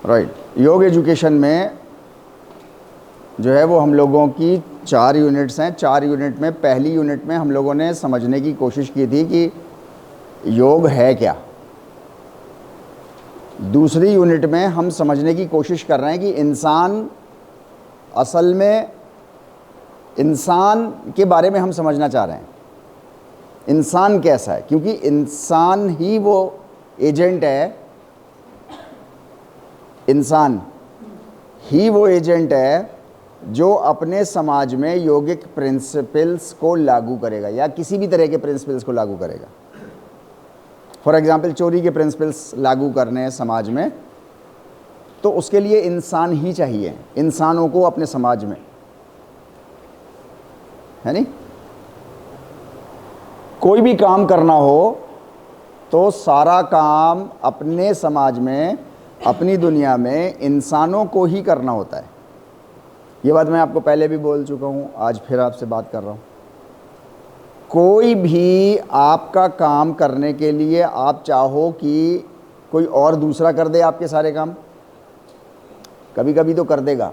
Right. योग education में जो है वो हम लोगों की 4 यूनिट्स हैं। 4 यूनिट में पहली यूनिट में हम लोगों ने समझने की कोशिश की थी कि योग है क्या। दूसरी यूनिट में हम समझने की कोशिश कर रहे हैं कि इंसान, असल में इंसान के बारे में हम समझना चाह रहे हैं। इंसान कैसा है, क्योंकि इंसान ही वो एजेंट है, इंसान ही वो एजेंट है जो अपने समाज में योगिक प्रिंसिपल्स को लागू करेगा या किसी भी तरह के प्रिंसिपल्स को लागू करेगा। फॉर एग्जांपल, चोरी के प्रिंसिपल्स लागू करने हैं समाज में, तो उसके लिए इंसान ही चाहिए, इंसानों को अपने समाज में, है नहीं। कोई भी काम करना हो तो सारा काम अपने समाज में, अपनी दुनिया में इंसानों को ही करना होता है। ये बात मैं आपको पहले भी बोल चुका हूँ, आज फिर आपसे बात कर रहा हूँ। कोई भी आपका काम करने के लिए आप चाहो कि कोई और दूसरा कर दे आपके सारे काम, कभी कभी तो कर देगा,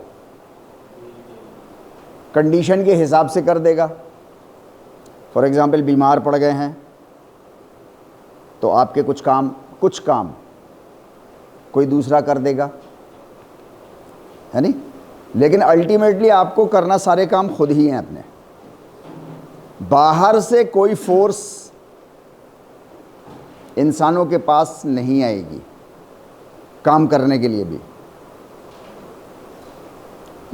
कंडीशन के हिसाब से कर देगा। फॉर एग्जांपल, बीमार पड़ गए हैं तो आपके कुछ काम कोई दूसरा कर देगा, है नहीं। लेकिन अल्टीमेटली आपको करना सारे काम खुद ही हैं अपने। बाहर से कोई फोर्स इंसानों के पास नहीं आएगी काम करने के लिए भी।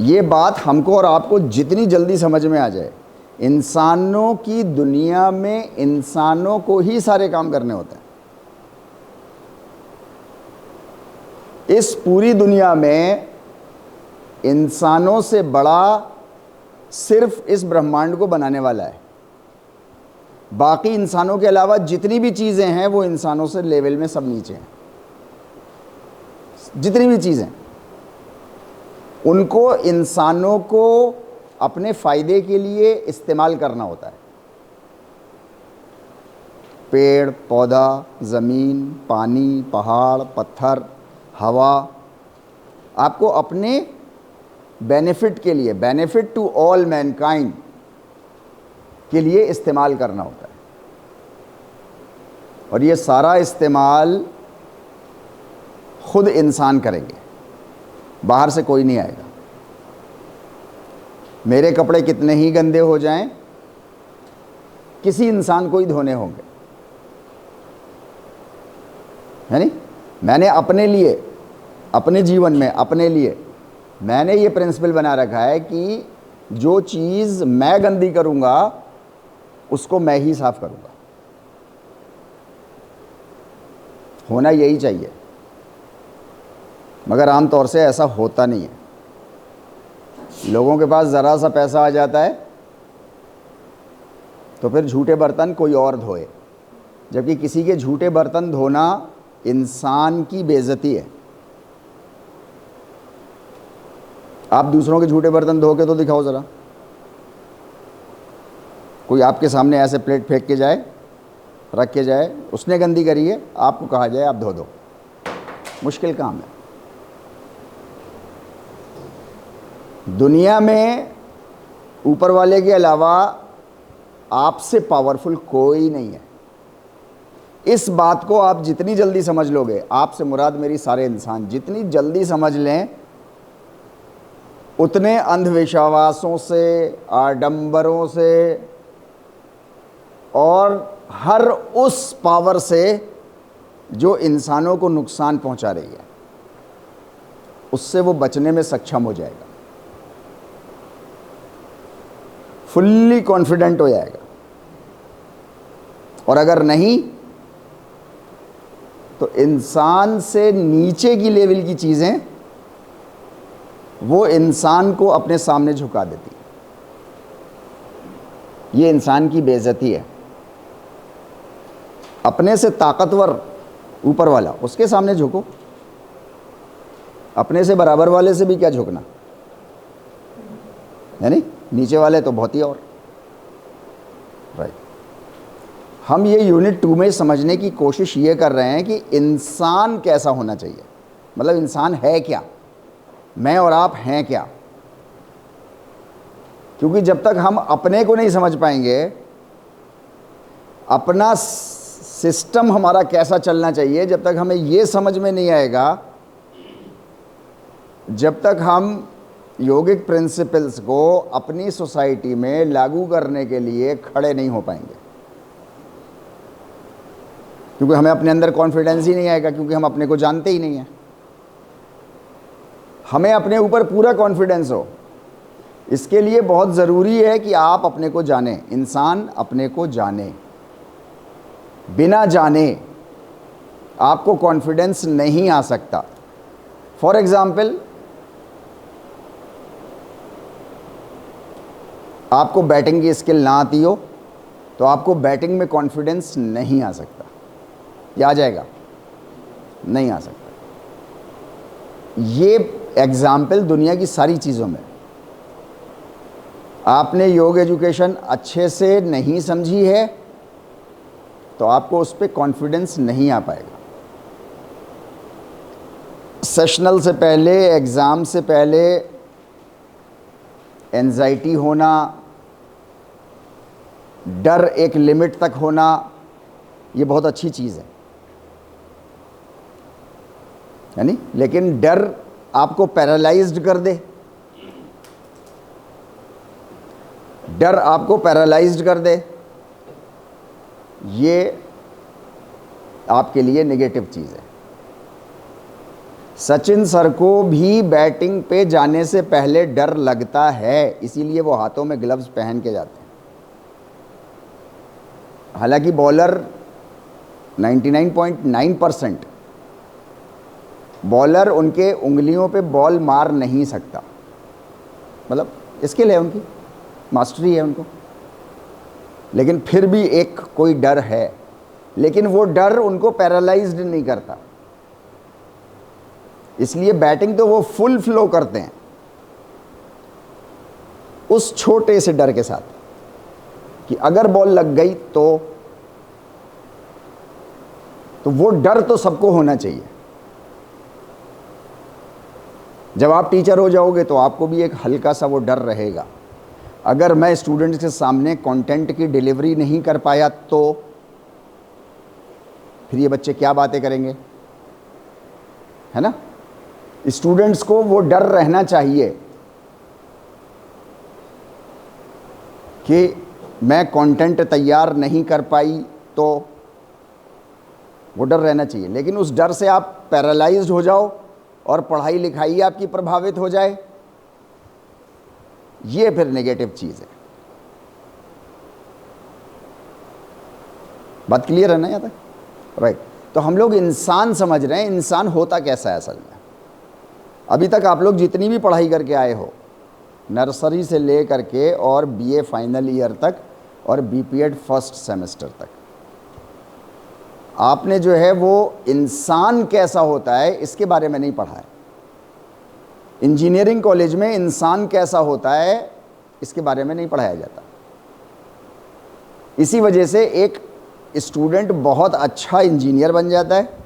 ये बात हमको और आपको जितनी जल्दी समझ में आ जाए, इंसानों की दुनिया में इंसानों को ही सारे काम करने होते हैं। इस पूरी दुनिया में इंसानों से बड़ा सिर्फ इस ब्रह्मांड को बनाने वाला है। बाकी इंसानों के अलावा जितनी भी चीज़ें हैं वो इंसानों से लेवल में सब नीचे हैं। जितनी भी चीज़ें, उनको इंसानों को अपने फ़ायदे के लिए इस्तेमाल करना होता है। पेड़ पौधा, ज़मीन, पानी, पहाड़, पत्थर, हवा, आपको अपने बेनिफिट के लिए, बेनिफिट टू ऑल मैनकाइंड के लिए इस्तेमाल करना होता है। और ये सारा इस्तेमाल खुद इंसान करेंगे, बाहर से कोई नहीं आएगा। मेरे कपड़े कितने ही गंदे हो जाएं, किसी इंसान को ही धोने होंगे, है नहीं। मैंने अपने लिए, अपने जीवन में, अपने लिए मैंने ये प्रिंसिपल बना रखा है कि जो चीज़ मैं गंदी करूँगा उसको मैं ही साफ करूँगा। होना यही चाहिए, मगर आमतौर से ऐसा होता नहीं है। लोगों के पास ज़रा सा पैसा आ जाता है तो फिर झूठे बर्तन कोई और धोए, जबकि किसी के झूठे बर्तन धोना इंसान की बेइज्जती है। आप दूसरों के झूठे बर्तन धो के तो दिखाओ ज़रा। कोई आपके सामने ऐसे प्लेट फेंक के जाए, रख के जाए, उसने गंदी करी है, आपको कहा जाए आप धो दो, मुश्किल काम है। दुनिया में ऊपर वाले के अलावा आपसे पावरफुल कोई नहीं है। इस बात को आप जितनी जल्दी समझ लोगे, आपसे मुराद मेरी सारे इंसान जितनी जल्दी समझ लें, उतने अंधविश्वासों से, आडंबरों से और हर उस पावर से जो इंसानों को नुकसान पहुंचा रही है, उससे वो बचने में सक्षम हो जाएगा, फुल्ली कॉन्फिडेंट हो जाएगा। और अगर नहीं तो इंसान से नीचे की लेवल की चीज़ें वो इंसान को अपने सामने झुका देती है। ये इंसान की बेइज्जती है। अपने से ताकतवर ऊपर वाला, उसके सामने झुको। अपने से बराबर वाले से भी क्या झुकना, है नहीं। नीचे वाले तो बहुत ही और। राइट। हम ये यूनिट 2 में समझने की कोशिश ये कर रहे हैं कि इंसान कैसा होना चाहिए। मतलब इंसान है क्या, मैं और आप हैं क्या। क्योंकि जब तक हम अपने को नहीं समझ पाएंगे, अपना सिस्टम हमारा कैसा चलना चाहिए, जब तक हमें ये समझ में नहीं आएगा, जब तक हम योगिक प्रिंसिपल्स को अपनी सोसाइटी में लागू करने के लिए खड़े नहीं हो पाएंगे। क्योंकि हमें अपने अंदर कॉन्फिडेंस ही नहीं आएगा, क्योंकि हम अपने को जानते ही नहीं हैं। हमें अपने ऊपर पूरा कॉन्फिडेंस हो, इसके लिए बहुत ज़रूरी है कि आप अपने को जानें, इंसान अपने को जाने। बिना जाने आपको कॉन्फिडेंस नहीं आ सकता। फॉर एग्ज़ाम्पल, आपको बैटिंग की स्किल ना आती हो तो आपको बैटिंग में कॉन्फिडेंस नहीं आ सकता। या आ जाएगा? नहीं आ सकता। ये एग्ज़ाम्पल दुनिया की सारी चीज़ों में। आपने योग एजुकेशन अच्छे से नहीं समझी है तो आपको उस पर कॉन्फिडेंस नहीं आ पाएगा। सेशनल से पहले, एग्ज़ाम से पहले एंजाइटी होना, डर एक लिमिट तक होना, ये बहुत अच्छी चीज़ है यानी, लेकिन डर आपको पैरालाइज्ड कर दे, डर आपको पैरालाइज्ड कर दे, ये आपके लिए नेगेटिव चीज़ है। सचिन सर को भी बैटिंग पे जाने से पहले डर लगता है, इसीलिए वो हाथों में ग्लव्स पहन के जाते हैं। हालांकि बॉलर 99.9% बॉलर उनके उंगलियों पे बॉल मार नहीं सकता, मतलब स्किल है उनकी, मास्टरी है उनको, लेकिन फिर भी एक कोई डर है। लेकिन वो डर उनको पैरालाइज्ड नहीं करता, इसलिए बैटिंग तो वो फुल फ्लो करते हैं उस छोटे से डर के साथ कि अगर बॉल लग गई तो वो डर तो सबको होना चाहिए। जब आप टीचर हो जाओगे तो आपको भी एक हल्का सा वो डर रहेगा, अगर मैं स्टूडेंट्स के सामने कंटेंट की डिलीवरी नहीं कर पाया तो फिर ये बच्चे क्या बातें करेंगे, है ना। स्टूडेंट्स को वो डर रहना चाहिए कि मैं कंटेंट तैयार नहीं कर पाई, तो वो डर रहना चाहिए। लेकिन उस डर से आप पैरालाइज्ड हो जाओ और पढ़ाई लिखाई आपकी प्रभावित हो जाए, ये फिर नेगेटिव चीज़ है। बात क्लियर है ना यहाँ तक? राइट। तो हम लोग इंसान समझ रहे हैं, इंसान होता कैसा है असल में। अभी तक आप लोग जितनी भी पढ़ाई करके आए हो, नर्सरी से ले करके और बीए फाइनल ईयर तक और बीपीएड फर्स्ट सेमेस्टर तक, आपने जो है वो इंसान कैसा होता है इसके बारे में नहीं पढ़ा है। इंजीनियरिंग कॉलेज में इंसान कैसा होता है इसके बारे में नहीं पढ़ाया जाता। इसी वजह से एक स्टूडेंट बहुत अच्छा इंजीनियर बन जाता है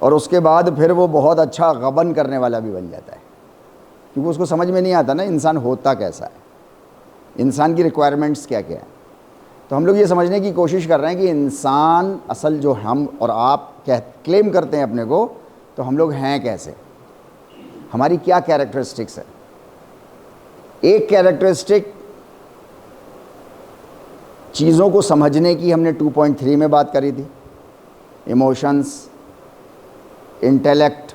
और उसके बाद फिर वो बहुत अच्छा गबन करने वाला भी बन जाता है, क्योंकि उसको समझ में नहीं आता ना इंसान होता कैसा है, इंसान की रिक्वायरमेंट्स क्या क्या है। तो हम लोग ये समझने की कोशिश कर रहे हैं कि इंसान असल जो हम और आप क्लेम करते हैं अपने को, तो हम लोग हैं कैसे, हमारी क्या कैरेक्टरिस्टिक्स है। एक कैरेक्टरिस्टिक चीज़ों को समझने की हमने 2.3 में बात करी थी, इमोशंस, इंटेलेक्ट,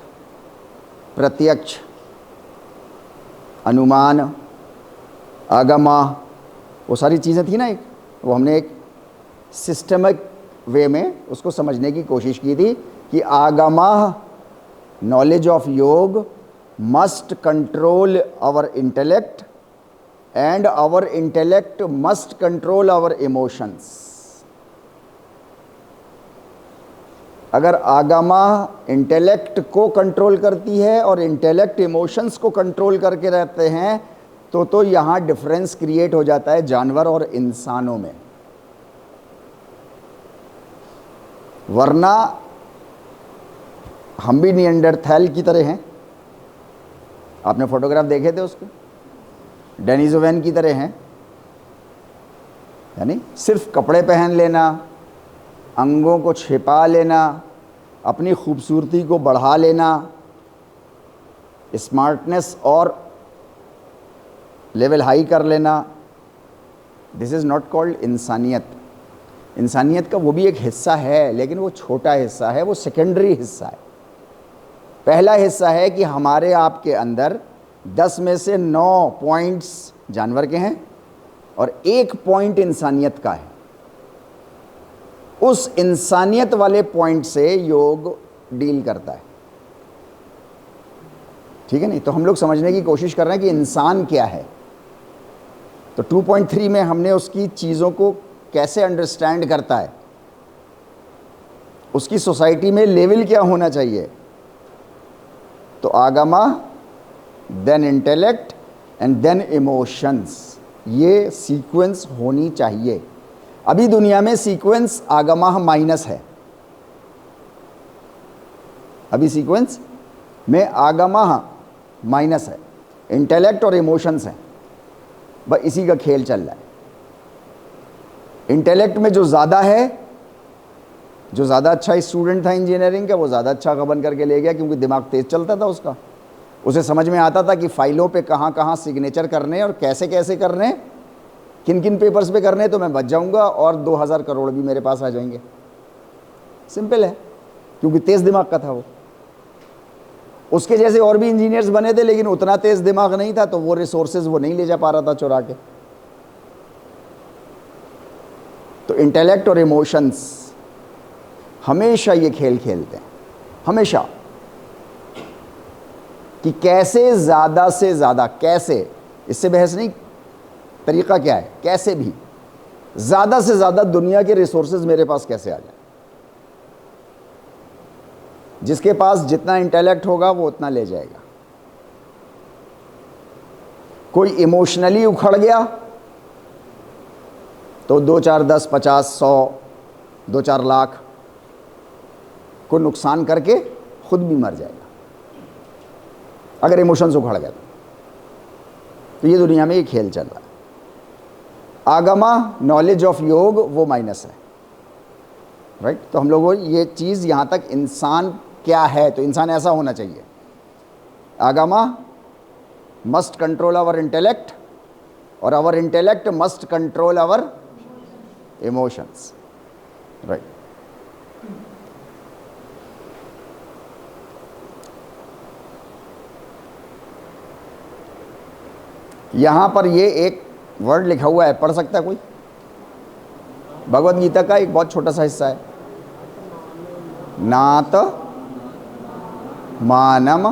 प्रत्यक्ष, अनुमान, आगमा, वो सारी चीज़ें थी ना। एक वो हमने एक सिस्टमिक वे में उसको समझने की कोशिश की थी कि आगमा, knowledge of yoga, must control our intellect and our intellect must control our emotions. अगर आगमा इंटेलेक्ट को कंट्रोल करती है और इंटेलेक्ट इमोशंस को कंट्रोल करके रहते हैं तो यहाँ डिफरेंस क्रिएट हो जाता है जानवर और इंसानों में। वरना हम भी निएंडरथैल की तरह हैं। आपने फोटोग्राफ देखे थे उसके, डेनिसोवन की तरह हैं। यानी सिर्फ कपड़े पहन लेना, अंगों को छिपा लेना, अपनी खूबसूरती को बढ़ा लेना, स्मार्टनेस और लेवल हाई कर लेना, दिस इज़ नॉट कॉल्ड इंसानियत। इंसानियत का वो भी एक हिस्सा है, लेकिन वो छोटा हिस्सा है, वो सेकेंडरी हिस्सा है। पहला हिस्सा है कि हमारे आपके अंदर 10 में से 9 पॉइंट्स जानवर के हैं और 1 पॉइंट इंसानियत का है। उस इंसानियत वाले पॉइंट से योग डील करता है, ठीक है नहीं? तो हम लोग समझने की कोशिश कर रहे हैं कि इंसान क्या है। तो 2.3 में हमने उसकी चीज़ों को कैसे अंडरस्टैंड करता है, उसकी सोसाइटी में लेवल क्या होना चाहिए। तो आगमा, then intellect and then emotions, ये सीक्वेंस होनी चाहिए। अभी दुनिया में सीक्वेंस आगमा माइनस है। अभी सीक्वेंस में आगमा माइनस है, इंटेलेक्ट और इमोशंस हैं। बस इसी का खेल चल रहा है। इंटेलेक्ट में जो ज़्यादा है, जो ज़्यादा अच्छा स्टूडेंट था इंजीनियरिंग का, वो ज़्यादा अच्छा का बन करके ले गया, क्योंकि दिमाग तेज़ चलता था उसका। उसे समझ में आता था कि फाइलों पे कहाँ कहाँ सिग्नेचर करने और कैसे कैसे करने, किन किन पेपर्स पे करने, तो मैं बच जाऊँगा और 2000 करोड़ भी मेरे पास आ जाएंगे। सिंपल है, क्योंकि तेज़ दिमाग का था वो। उसके जैसे और भी इंजीनियर्स बने थे, लेकिन उतना तेज़ दिमाग नहीं था, तो वो रिसोर्सेज वो नहीं ले जा पा रहा था चुरा के। तो इंटेलेक्ट और इमोशंस हमेशा ये खेल खेलते हैं, हमेशा, कि कैसे ज़्यादा से ज़्यादा, कैसे, इससे बहस नहीं, तरीका क्या है, कैसे भी ज़्यादा से ज़्यादा दुनिया के रिसोर्सेज मेरे पास कैसे आ जाए। जिसके पास जितना इंटेलेक्ट होगा वो उतना ले जाएगा। कोई इमोशनली उखड़ गया तो 2, 4, 10, 50, 100, 2, 4 लाख को नुकसान करके खुद भी मर जाएगा, अगर इमोशंस उखड़ गया तो ये दुनिया में ये खेल चल रहा है। आगमा, नॉलेज ऑफ योग, वो माइनस है, राइट? तो हम लोगों ये चीज़ यहाँ तक, इंसान क्या है, तो इंसान ऐसा होना चाहिए। आगमा मस्ट कंट्रोल आवर इंटेलेक्ट और our intellect must control our emotions, right? यहाँ पर ये एक वर्ड लिखा हुआ है, पढ़ सकता है कोई? भगवत गीता का एक बहुत छोटा सा हिस्सा है। नात मानम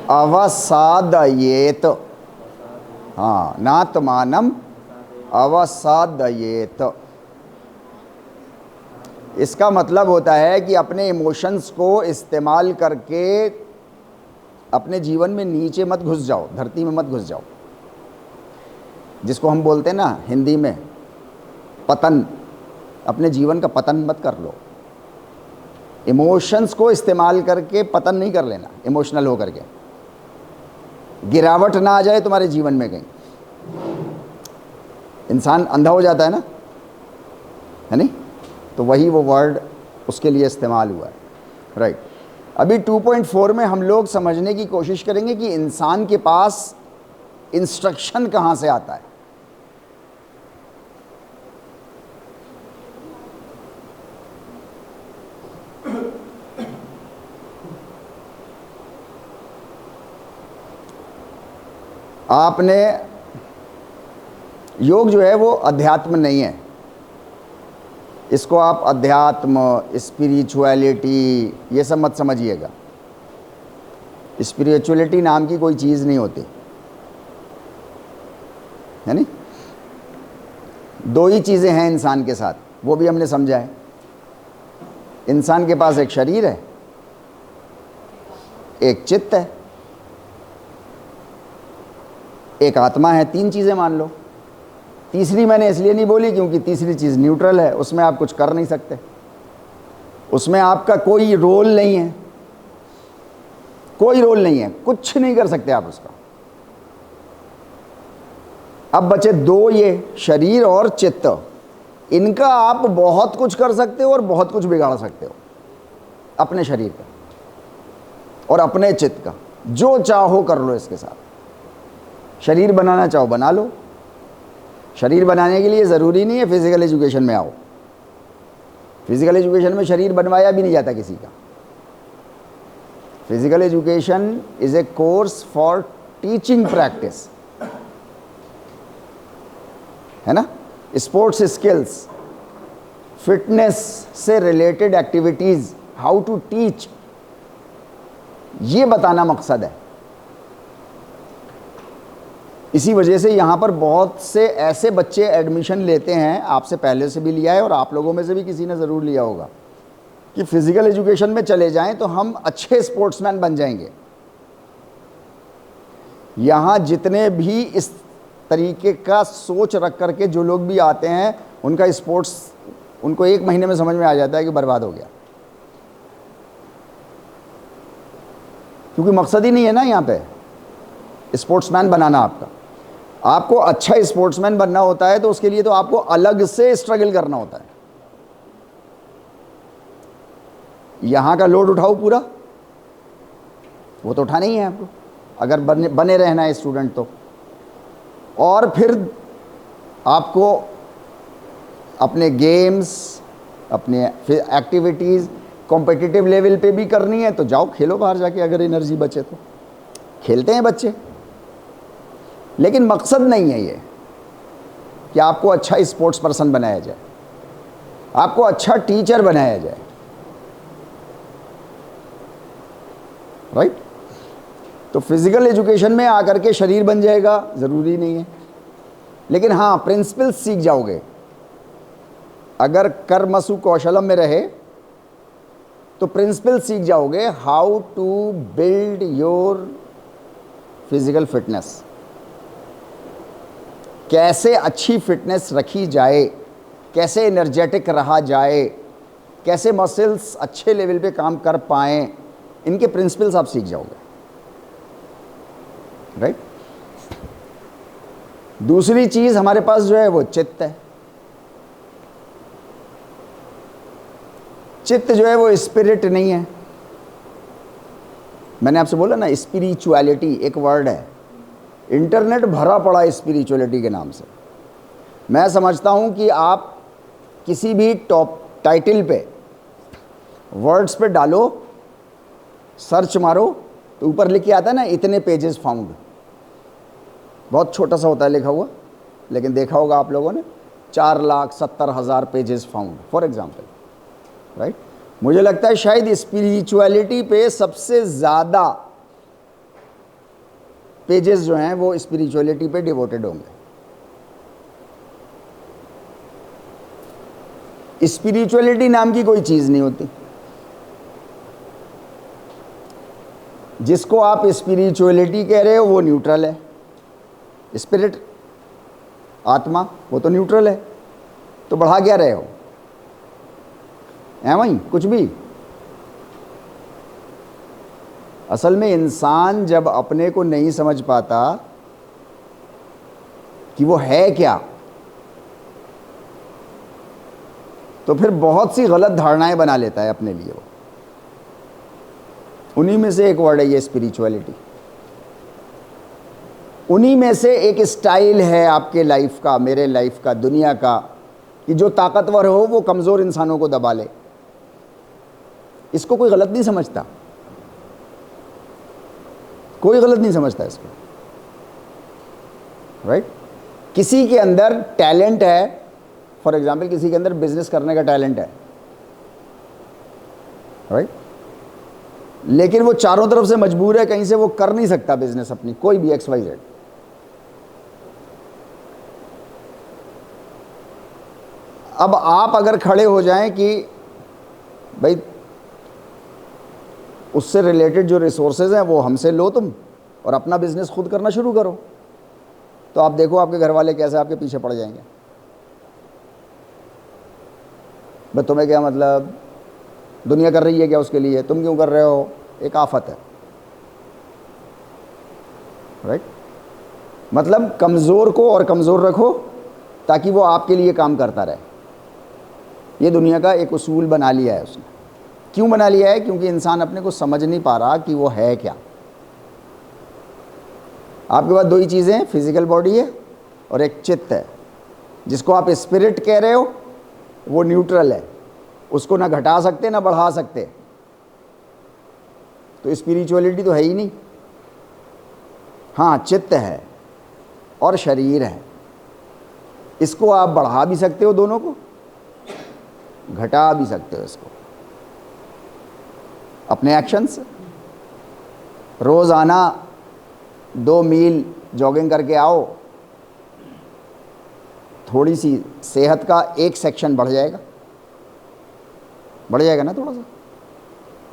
अवसादयेत। हाँ, नात मानम अवसादयेत। इसका मतलब होता है कि अपने इमोशंस को इस्तेमाल करके अपने जीवन में नीचे मत घुस जाओ, धरती में मत घुस जाओ, जिसको हम बोलते हैं ना हिंदी में पतन। अपने जीवन का पतन मत कर लो। इमोशंस को इस्तेमाल करके पतन नहीं कर लेना, इमोशनल हो करके गिरावट ना आ जाए तुम्हारे जीवन में कहीं। इंसान अंधा हो जाता है ना, है नहीं? तो वही वो वर्ड उसके लिए इस्तेमाल हुआ है, राइट? अभी 2.4 में हम लोग समझने की कोशिश करेंगे कि इंसान के पास इंस्ट्रक्शन कहाँ से आता है। आपने, योग जो है वो अध्यात्म नहीं है। इसको आप अध्यात्म, स्पिरिचुअलिटी, ये सब मत समझिएगा। स्पिरिचुअलिटी नाम की कोई चीज़ नहीं होती, है नहीं? 2 ही चीज़ें हैं इंसान के साथ, वो भी हमने समझा है। इंसान के पास एक शरीर है, एक चित्त है, एक आत्मा है। 3 चीज़ें मान लो। तीसरी मैंने इसलिए नहीं बोली क्योंकि तीसरी चीज़ न्यूट्रल है, उसमें आप कुछ कर नहीं सकते। उसमें आपका कोई रोल नहीं है, कोई रोल नहीं है, कुछ नहीं कर सकते आप उसका। अब बचे दो, ये शरीर और चित्त, इनका आप बहुत कुछ कर सकते हो और बहुत कुछ बिगाड़ सकते हो, अपने शरीर का और अपने चित्त का। जो चाहो कर लो इसके साथ। शरीर बनाना चाहो बना लो। शरीर बनाने के लिए ज़रूरी नहीं है फिज़िकल एजुकेशन में आओ। फिज़िकल एजुकेशन में शरीर बनवाया भी नहीं जाता किसी का। Physical education is a course for teaching practice, है ना। स्पोर्ट्स स्किल्स, फिटनेस से related activities, how to teach, ये बताना मकसद है। इसी वजह से यहाँ पर बहुत से ऐसे बच्चे एडमिशन लेते हैं, आपसे पहले से भी लिया है और आप लोगों में से भी किसी ने ज़रूर लिया होगा, कि फ़िज़िकल एजुकेशन में चले जाएं तो हम अच्छे स्पोर्ट्समैन बन जाएंगे। यहाँ जितने भी इस तरीके का सोच रख करके जो लोग भी आते हैं, उनका स्पोर्ट्स उनको 1 महीने में समझ में आ जाता है कि बर्बाद हो गया, क्योंकि मकसद ही नहीं है ना यहाँ पे स्पोर्ट्समैन बनाना आपका। आपको अच्छा स्पोर्ट्समैन बनना होता है तो उसके लिए तो आपको अलग से स्ट्रगल करना होता है। यहाँ का लोड उठाओ पूरा, वो तो उठाना ही है आपको अगर बने रहना है स्टूडेंट तो। और फिर आपको अपने गेम्स, अपने फिर एक्टिविटीज़ कॉम्पिटिटिव लेवल पे भी करनी है तो जाओ खेलो बाहर जाके, अगर एनर्जी बचे तो। खेलते हैं बच्चे, लेकिन मकसद नहीं है ये कि आपको अच्छा स्पोर्ट्स पर्सन बनाया जाए, आपको अच्छा टीचर बनाया जाए, राइट। तो फिज़िकल एजुकेशन में आकर के शरीर बन जाएगा ज़रूरी नहीं है, लेकिन हाँ प्रिंसिपल्स सीख जाओगे। अगर कर्मसु कौशलम में रहे तो प्रिंसिपल सीख जाओगे, how to build your physical fitness, कैसे अच्छी फिटनेस रखी जाए, कैसे एनर्जेटिक रहा जाए, कैसे मसल्स अच्छे लेवल पे काम कर पाएँ, इनके प्रिंसिपल्स आप सीख जाओगे, राइट। दूसरी चीज़ हमारे पास जो है वो चित्त है। चित्त जो है वो स्पिरिट नहीं है। मैंने आपसे बोला ना, स्पिरिचुअलिटी एक वर्ड है, इंटरनेट भरा पड़ा है स्पिरिचुअलिटी के नाम से। मैं समझता हूं कि आप किसी भी टॉप टाइटल पे वर्ड्स पे डालो, सर्च मारो तो ऊपर लिख के आता है ना, इतने पेजेस फाउंड। बहुत छोटा सा होता है लिखा हुआ, लेकिन देखा होगा आप लोगों ने, 4,70,000 pages found for example, right. मुझे लगता है शायद स्पिरिचुअलिटी पे सबसे ज़्यादा पेजेस जो हैं वो स्पिरिचुअलिटी पे डिवोटेड होंगे। स्पिरिचुअलिटी नाम की कोई चीज़ नहीं होती। जिसको आप स्पिरिचुअलिटी कह रहे हो वो न्यूट्रल है। स्पिरिट, आत्मा, वो तो न्यूट्रल है, तो बढ़ा क्या रहे हो, है वहीं कुछ भी। असल में इंसान जब अपने को नहीं समझ पाता कि वो है क्या, तो फिर बहुत सी गलत धारणाएं बना लेता है अपने लिए वो। उन्हीं में से एक वर्ड है ये स्पिरिचुअलिटी। उन्हीं में से एक स्टाइल है आपके लाइफ का, मेरे लाइफ का, दुनिया का, कि जो ताकतवर हो वो कमज़ोर इंसानों को दबा ले। इसको कोई गलत नहीं समझता, कोई गलत नहीं समझता इसको, राइट। किसी के अंदर टैलेंट है, फॉर एग्जाम्पल किसी के अंदर बिजनेस करने का टैलेंट है, राइट, लेकिन वो चारों तरफ से मजबूर है, कहीं से वो कर नहीं सकता बिजनेस अपनी, कोई भी XYZ। अब आप अगर खड़े हो जाएं कि भाई उससे रिलेटेड जो रिसोर्सेज हैं वो हमसे लो तुम, और अपना बिजनेस खुद करना शुरू करो, तो आप देखो आपके घर वाले कैसे आपके पीछे पड़ जाएंगे। भाई तुम्हें क्या मतलब, दुनिया कर रही है क्या उसके लिए? तुम क्यों कर रहे हो? एक आफत है, राइट? मतलब कमज़ोर को और कमज़ोर रखो ताकि वो आपके लिए काम करता रहे। ये दुनिया का एक उसूल बना लिया है उसने। क्यों बना लिया है? क्योंकि इंसान अपने को समझ नहीं पा रहा कि वो है क्या। आपके पास दो ही चीज़ें हैं, फिजिकल बॉडी है और एक चित्त है। जिसको आप स्पिरिट कह रहे हो वो न्यूट्रल है, उसको ना घटा सकते ना बढ़ा सकते। तो स्पिरिचुअलिटी तो है ही नहीं। हाँ, चित्त है और शरीर है, इसको आप बढ़ा भी सकते हो, दोनों को घटा भी सकते हो इसको अपने एक्शन से। रोज़ाना 2 मील जॉगिंग करके आओ, थोड़ी सी सेहत का एक सेक्शन बढ़ जाएगा ना, थोड़ा सा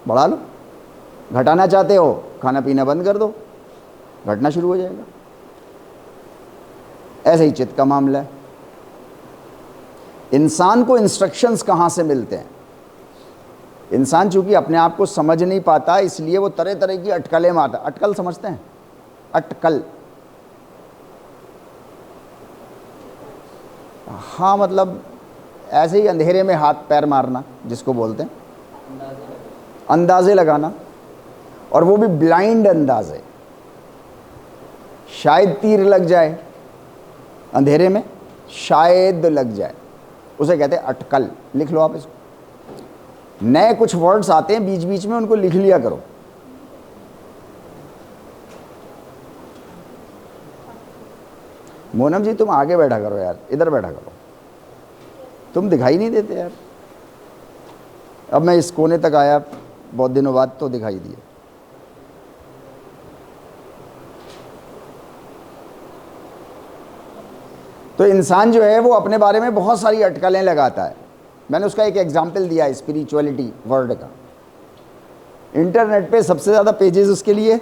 बढ़ा लो। घटाना चाहते हो, खाना पीना बंद कर दो, घटना शुरू हो जाएगा। ऐसे ही चित्त का मामला है। इंसान को इंस्ट्रक्शंस कहाँ से मिलते हैं? इंसान चूंकि अपने आप को समझ नहीं पाता, इसलिए वो तरह तरह की अटकलें मारता। अटकल समझते हैं? अटकल, हाँ, मतलब ऐसे ही अंधेरे में हाथ पैर मारना जिसको बोलते हैं, अंदाजे लगाना, और वो भी ब्लाइंड अंदाजे। शायद तीर लग जाए अंधेरे में, शायद लग जाए, उसे कहते हैं अटकल। लिख लो आप इसको। नए कुछ वर्ड्स आते हैं बीच बीच में, उनको लिख लिया करो। मोनम जी तुम आगे बैठा करो यार, इधर बैठा करो, तुम दिखाई नहीं देते यार। अब मैं इस कोने तक आया बहुत दिनों बाद तो दिखाई दिए। तो इंसान जो है वो अपने बारे में बहुत सारी अटकलें लगाता है। मैंने उसका एक एग्जाम्पल दिया है स्पिरिचुअलिटी वर्ड का। इंटरनेट पे सबसे ज़्यादा पेजेस उसके लिए,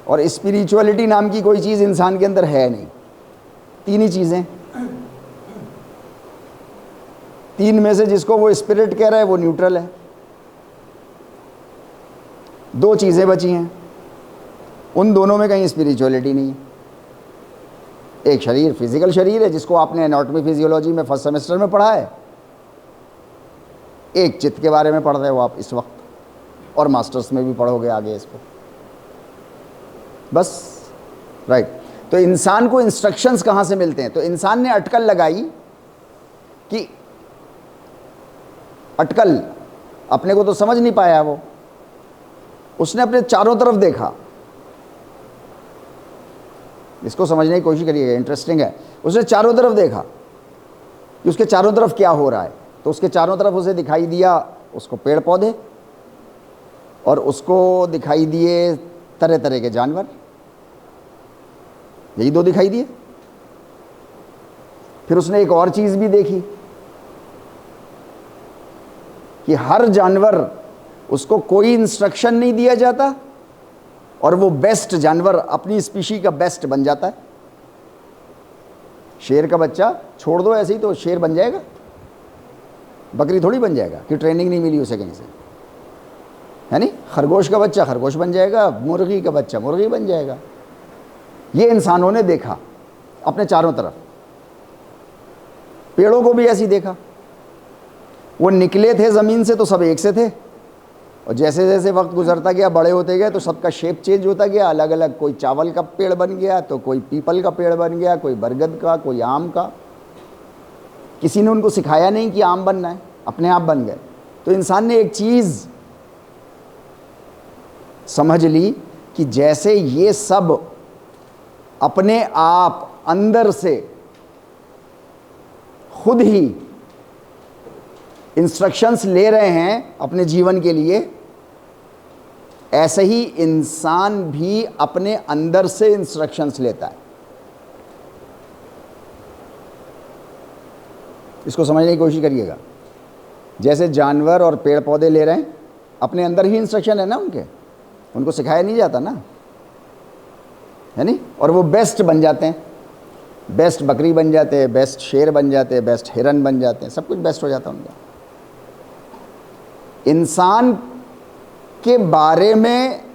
और स्पिरिचुअलिटी नाम की कोई चीज़ इंसान के अंदर है नहीं। 3 ही चीज़ें, 3 में से जिसको वो स्पिरिट कह रहा है वो न्यूट्रल है। 2 चीज़ें बची हैं, उन दोनों में कहीं स्पिरिचुअलिटी नहीं है। एक शरीर, फिजिकल शरीर है, जिसको आपने एनाटॉमी फिजियोलॉजी में फर्स्ट सेमेस्टर में पढ़ा है। एक चित्त के बारे में पढ़ रहे हो आप इस वक्त, और मास्टर्स में भी पढ़ोगे आगे इसको, बस, राइट। तो इंसान को इंस्ट्रक्शंस कहाँ से मिलते हैं? तो इंसान ने अटकल लगाई कि अटकल, अपने को तो समझ नहीं पाया वो, उसने अपने चारों तरफ देखा। इसको समझने की कोशिश करिएगा, इंटरेस्टिंग है। उसने चारों तरफ देखा कि उसके चारों तरफ क्या हो रहा है। तो उसके चारों तरफ उसे दिखाई दिया, उसको पेड़ पौधे, और उसको दिखाई दिए तरह तरह के जानवर। यही 2 दिखाई दिए। फिर उसने एक और चीज़ भी देखी कि हर जानवर, उसको कोई इंस्ट्रक्शन नहीं दिया जाता, और वो बेस्ट जानवर, अपनी स्पीशी का बेस्ट बन जाता है। शेर का बच्चा छोड़ दो ऐसे ही तो शेर बन जाएगा, बकरी थोड़ी बन जाएगा कि ट्रेनिंग नहीं मिली उसे कहीं से, है नहीं? खरगोश का बच्चा खरगोश बन जाएगा, मुर्गी का बच्चा मुर्गी बन जाएगा। ये इंसानों ने देखा अपने चारों तरफ। पेड़ों को भी ऐसे ही देखा। वो निकले थे ज़मीन से तो सब एक से थे, और जैसे जैसे वक्त गुजरता गया, बड़े होते गए, तो सबका शेप चेंज होता गया, अलग अलग। कोई चावल का पेड़ बन गया, तो कोई पीपल का पेड़ बन गया, कोई बरगद का, कोई आम का। किसी ने उनको सिखाया नहीं कि आम बनना है, अपने आप बन गए। तो इंसान ने एक चीज़ समझ ली कि जैसे ये सब अपने आप अंदर से खुद ही इंस्ट्रक्शंस ले रहे हैं अपने जीवन के लिए, ऐसे ही इंसान भी अपने अंदर से इंस्ट्रक्शंस लेता है। इसको समझने की कोशिश करिएगा। जैसे जानवर और पेड़ पौधे ले रहे हैं, अपने अंदर ही इंस्ट्रक्शन है ना उनके, उनको सिखाया नहीं जाता ना, है नहीं? और वो बेस्ट बन जाते हैं, बेस्ट बकरी बन जाते हैं, बेस्ट शेर बन जाते हैं, बेस्ट हिरन बन जाते हैं, सब कुछ बेस्ट हो जाता है उनका। इंसान के बारे में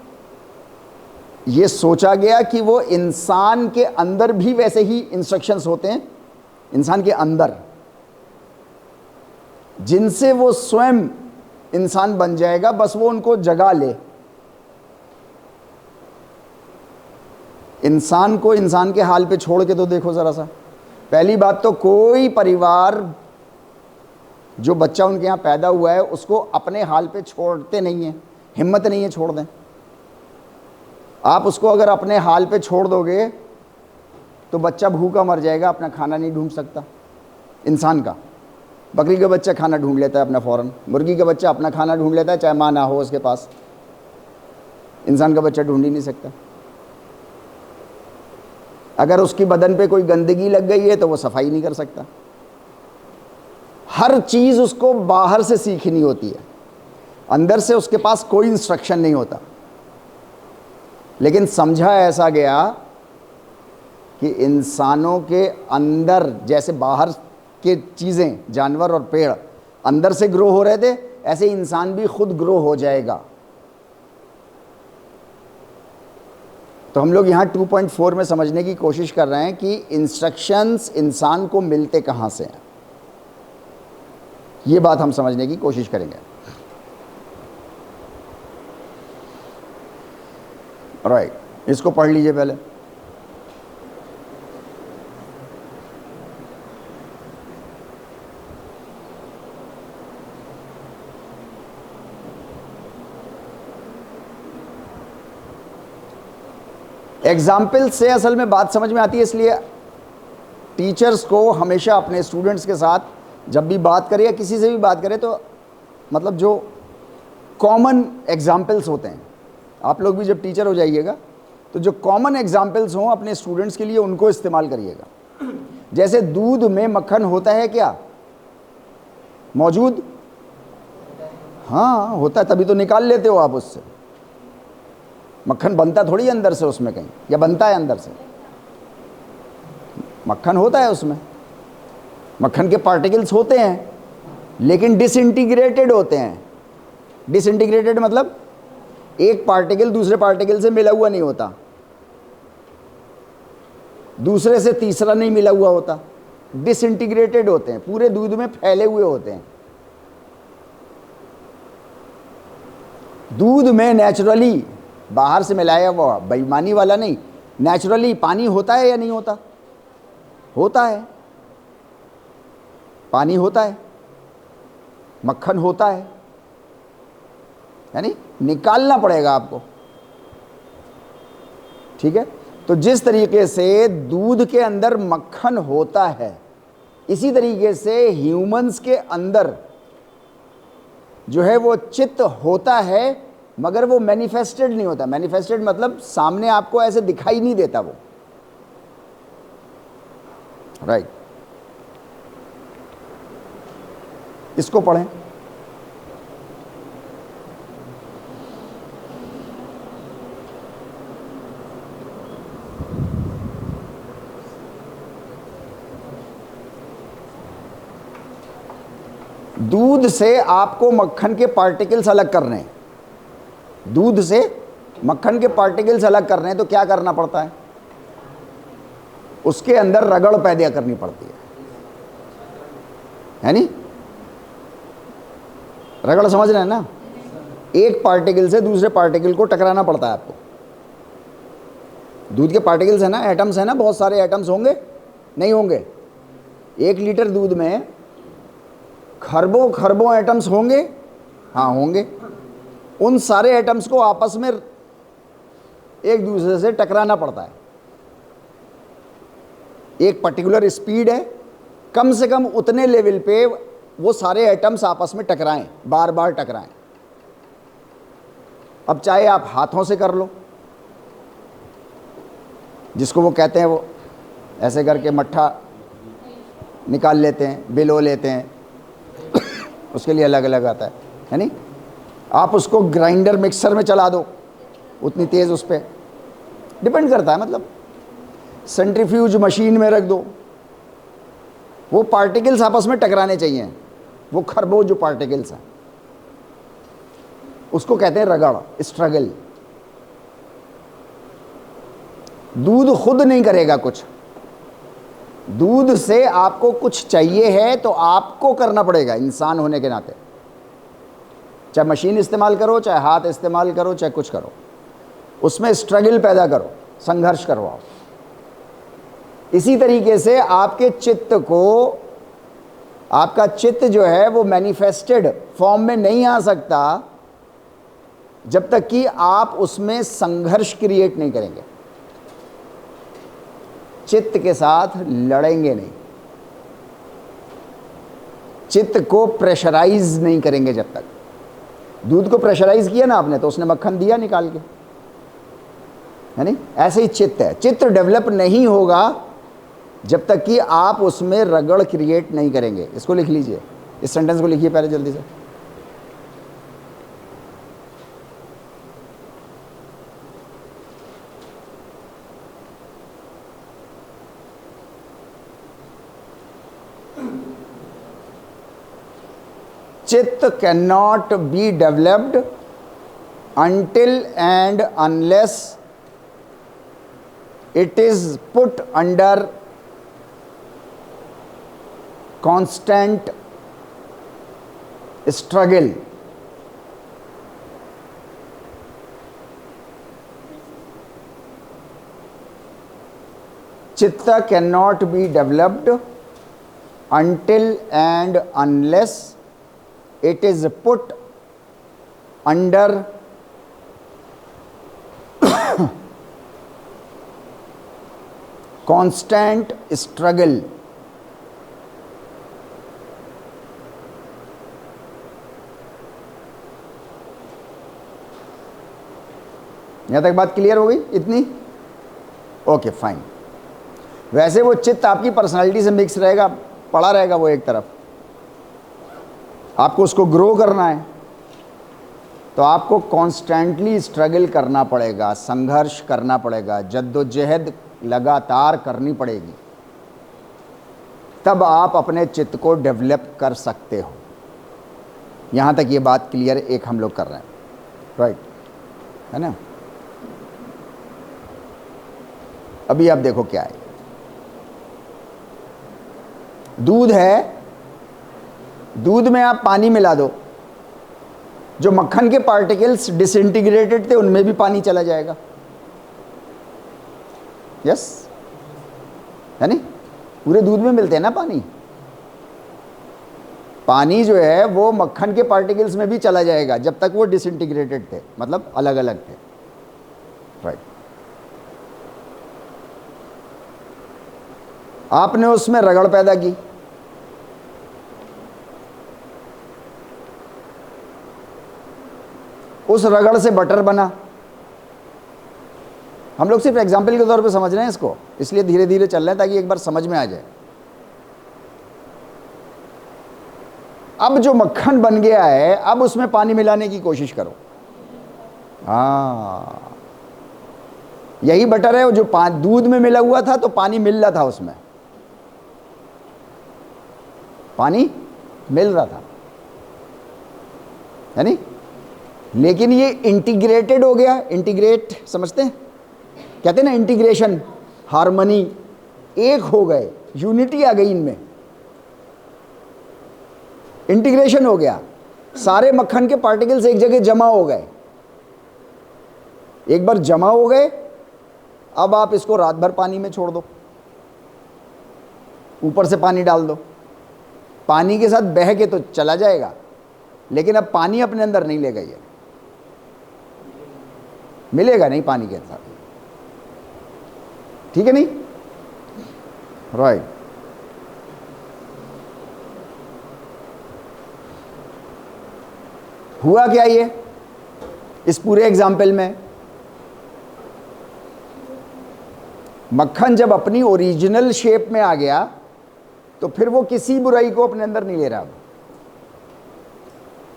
ये सोचा गया कि वो इंसान के अंदर भी वैसे ही इंस्ट्रक्शंस होते हैं, इंसान के अंदर, जिनसे वो स्वयं इंसान बन जाएगा, बस वो उनको जगा ले। इंसान को इंसान के हाल पे छोड़ के तो देखो ज़रा सा। पहली बात तो कोई परिवार जो बच्चा उनके यहाँ पैदा हुआ है उसको अपने हाल पे छोड़ते नहीं हैं, हिम्मत नहीं है छोड़ दें। आप उसको अगर अपने हाल पे छोड़ दोगे तो बच्चा भूखा मर जाएगा, अपना खाना नहीं ढूंढ सकता। इंसान का, बकरी का बच्चा खाना ढूंढ लेता है अपना फ़ौरन, मुर्गी का बच्चा अपना खाना ढूंढ लेता है चाहे माँ ना हो उसके पास। इंसान का बच्चा ढूंढ ही नहीं सकता। अगर उसकी बदन पे कोई गंदगी लग गई है तो वो सफाई नहीं कर सकता। हर चीज़ उसको बाहर से सीखनी होती है, अंदर से उसके पास कोई इंस्ट्रक्शन नहीं होता। लेकिन समझा ऐसा गया कि इंसानों के अंदर जैसे बाहर के चीज़ें, जानवर और पेड़ अंदर से ग्रो हो रहे थे, ऐसे इंसान भी खुद ग्रो हो जाएगा। तो हम लोग यहाँ 2.4 में समझने की कोशिश कर रहे हैं कि इंस्ट्रक्शंस इंसान को मिलते कहाँ से हैं। ये बात हम समझने की कोशिश करेंगे। राइट, इसको पढ़ लीजिए पहले। एग्जाम्पल से असल में बात समझ में आती है, इसलिए टीचर्स को हमेशा अपने स्टूडेंट्स के साथ जब भी बात करें या किसी से भी बात करें तो मतलब जो कॉमन एग्जाम्पल्स होते हैं, आप लोग भी जब टीचर हो जाइएगा तो जो कॉमन एग्जाम्पल्स हों अपने स्टूडेंट्स के लिए उनको इस्तेमाल करिएगा। जैसे दूध में मक्खन होता है क्या? मौजूद? हाँ होता है, तभी तो निकाल लेते हो आप उससे। मक्खन बनता थोड़ी अंदर से उसमें कहीं, या बनता है अंदर से? मक्खन होता है उसमें, मक्खन के पार्टिकल्स होते हैं लेकिन डिसइंटीग्रेटेड होते हैं। डिसइंटीग्रेटेड मतलब एक पार्टिकल दूसरे पार्टिकल से मिला हुआ नहीं होता, दूसरे से तीसरा नहीं मिला हुआ होता, डिसइंटीग्रेटेड होते हैं, पूरे दूध में फैले हुए होते हैं। दूध में नेचुरली बाहर से मिलाया हुआ, बेईमानी वाला नहीं, नेचुरली पानी होता है या नहीं होता? होता है, पानी होता है, मक्खन होता है, यानी निकालना पड़ेगा आपको। ठीक है, तो जिस तरीके से दूध के अंदर मक्खन होता है, इसी तरीके से ह्यूमंस के अंदर जो है वो चित्त होता है, मगर वो मैनिफेस्टेड नहीं होता। मैनिफेस्टेड मतलब सामने आपको ऐसे दिखाई नहीं देता वो। राइट, इसको पढ़ें। दूध से आपको मक्खन के पार्टिकल्स अलग करने हैं, दूध से मक्खन के पार्टिकल्स अलग करने हैं तो क्या करना पड़ता है? उसके अंदर रगड़ पैदा करनी पड़ती है नहीं? रगड़ समझ रहे हैं ना? एक पार्टिकल से दूसरे पार्टिकल को टकराना पड़ता है आपको। दूध के पार्टिकल्स है ना, एटम्स है ना, बहुत सारे एटम्स होंगे, नहीं होंगे? 1 लीटर दूध में खरबों खरबों एटम्स होंगे, हाँ होंगे। उन सारे एटम्स को आपस में एक दूसरे से टकराना पड़ता है। एक पर्टिकुलर स्पीड है, कम से कम उतने लेवल पे वो सारे एटम्स आपस में टकराएं, बार बार टकराएं। अब चाहे आप हाथों से कर लो, जिसको वो कहते हैं वो ऐसे करके मट्ठा निकाल लेते हैं, बिलो लेते हैं, उसके लिए अलग अलग आता है नहीं? आप उसको ग्राइंडर मिक्सर में चला दो, उतनी तेज़ उस पर डिपेंड करता है। मतलब सेंट्रीफ्यूज मशीन में रख दो, वो पार्टिकल्स आपस में टकराने चाहिए, वो खरबों जो पार्टिकल्स हैं। उसको कहते हैं रगड़, स्ट्रगल। दूध खुद नहीं करेगा कुछ, दूध से आपको कुछ चाहिए है तो आपको करना पड़ेगा इंसान होने के नाते। चाहे मशीन इस्तेमाल करो, चाहे हाथ इस्तेमाल करो, चाहे कुछ करो, उसमें स्ट्रगल पैदा करो, संघर्ष करवाओ। इसी तरीके से आपके चित्त को, आपका चित्त जो है वो मैनिफेस्टेड फॉर्म में नहीं आ सकता जब तक कि आप उसमें संघर्ष क्रिएट नहीं करेंगे, चित्त के साथ लड़ेंगे नहीं, चित्त को प्रेशराइज नहीं करेंगे। जब तक दूध को प्रेशराइज किया ना आपने तो उसने मक्खन दिया निकाल के, है नहीं? ऐसे ही चित्त है, चित्त डेवलप नहीं होगा जब तक कि आप उसमें रगड़ क्रिएट नहीं करेंगे। इसको लिख लीजिए, इस सेंटेंस को लिखिए पहले जल्दी से। चित्त can not be developed until and unless it is put under constant struggle. Chitta cannot be developed until and unless it is put under constant struggle. यहां तक बात क्लियर हो गई इतनी? Okay fine. वैसे वो चित्त आपकी पर्सनालिटी से मिक्स रहेगा, पड़ा रहेगा वो एक तरफ। आपको उसको ग्रो करना है तो आपको कॉन्स्टेंटली स्ट्रगल करना पड़ेगा, संघर्ष करना पड़ेगा, जद्दोजहद लगातार करनी पड़ेगी, तब आप अपने चित्त को डेवलप कर सकते हो। यहाँ तक ये बात क्लियर एक हम लोग कर रहे हैं, राइट, है ना? अभी आप देखो क्या है, दूध है, दूध में आप पानी मिला दो, जो मक्खन के पार्टिकल्स डिसइंटीग्रेटेड थे उनमें भी पानी चला जाएगा। यस, है नहीं? पूरे दूध में मिलते हैं ना पानी। पानी जो है वो मक्खन के पार्टिकल्स में भी चला जाएगा जब तक वो डिसइंटीग्रेटेड थे, मतलब अलग अलग थे, राइट। आपने उसमें रगड़ पैदा की, उस रगड़ से बटर बना। हम लोग सिर्फ एग्जाम्पल के तौर पे समझ रहे हैं इसको, इसलिए धीरे धीरे चल रहे हैं ताकि एक बार समझ में आ जाए। अब जो मक्खन बन गया है, अब उसमें पानी मिलाने की कोशिश करो। हाँ, यही बटर है जो दूध में मिला हुआ था, तो पानी मिल रहा था, उसमें पानी मिल रहा था, है नहीं? लेकिन ये इंटीग्रेटेड हो गया। इंटीग्रेट समझते हैं, कहते हैं ना इंटीग्रेशन, हार्मनी, एक हो गए, यूनिटी आ गई इनमें, इंटीग्रेशन हो गया। सारे मक्खन के पार्टिकल्स एक जगह जमा हो गए। एक बार जमा हो गए, अब आप इसको रात भर पानी में छोड़ दो, ऊपर से पानी डाल दो, पानी के साथ बह के तो चला जाएगा, लेकिन अब पानी अपने अंदर नहीं लेगा, ये मिलेगा नहीं पानी के साथ, ठीक है नहीं? राइट। हुआ क्या ये इस पूरे एग्जाम्पल में? मक्खन जब अपनी ओरिजिनल शेप में आ गया तो फिर वो किसी बुराई को अपने अंदर नहीं ले रहा,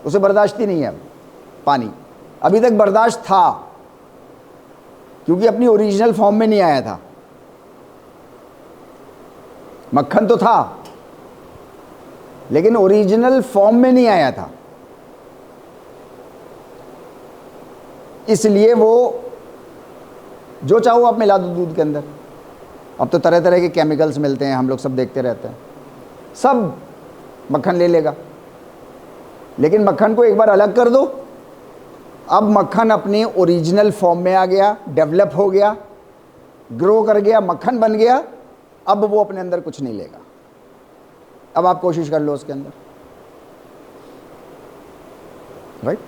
उसे बर्दाश्त ही नहीं है अब पानी। अभी तक बर्दाश्त था क्योंकि अपनी ओरिजिनल फॉर्म में नहीं आया था। मक्खन तो था लेकिन ओरिजिनल फॉर्म में नहीं आया था। इसलिए वो जो चाहो आप मिला दो दूध के अंदर। अब तो तरह तरह के केमिकल्स मिलते हैं, हम लोग सब देखते रहते हैं, सब मक्खन ले लेगा। लेकिन मक्खन को एक बार अलग कर दो, अब मक्खन अपने ओरिजिनल फॉर्म में आ गया, डेवलप हो गया, ग्रो कर गया, मक्खन बन गया। अब वो अपने अंदर कुछ नहीं लेगा। अब आप कोशिश कर लो उसके अंदर, राइट।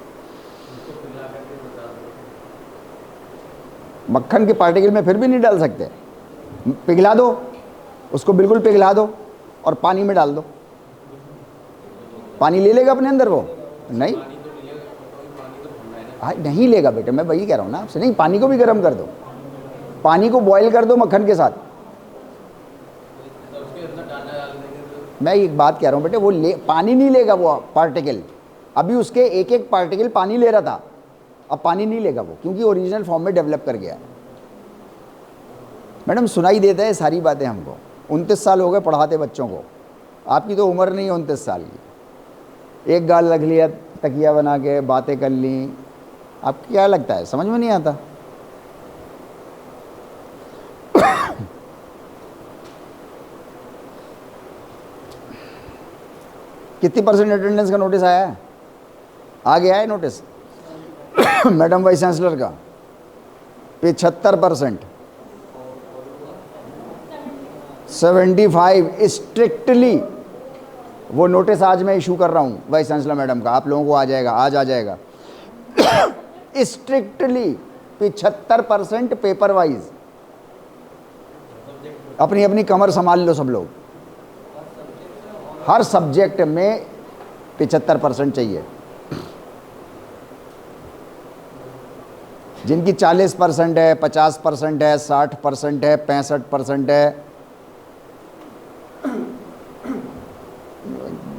मक्खन के पार्टिकल में फिर भी नहीं डाल सकते, पिघला दो उसको, बिल्कुल पिघला दो और पानी में डाल दो, पानी ले लेगा अपने अंदर वो? नहीं, नहीं लेगा बेटे, मैं वही कह रहा हूँ ना आपसे। नहीं, पानी को भी गर्म कर दो, पानी को बॉईल कर दो मक्खन के साथ। मैं एक बात कह रहा हूँ बेटे, वो पानी नहीं लेगा वो पार्टिकल। अभी उसके एक एक पार्टिकल पानी ले रहा था, अब पानी नहीं लेगा वो, क्योंकि ओरिजिनल फॉर्म में डेवलप कर गया। मैडम सुनाई देता है सारी बातें हमको। 29 साल हो गए पढ़ाते बच्चों को, आपकी तो उम्र नहीं है 29 साल की। एक गाल रख लिया तकिया बना के, बातें कर ली, आपको क्या लगता है समझ में नहीं आता? कितनी % अटेंडेंस का नोटिस आया है? आ गया है नोटिस मैडम वाइस चांसलर का 75%, 75 स्ट्रिक्टली। वो नोटिस आज मैं इशू कर रहा हूँ वाइस चांसलर मैडम का, आप लोगों को आ जाएगा, आज आ जाएगा। Strictly 75% paper wise. अपनी अपनी कमर संभाल लो सब लोग, हर सब्जेक्ट में 75% चाहिए। जिनकी 40% है, 50% है, 60% है, 65% है,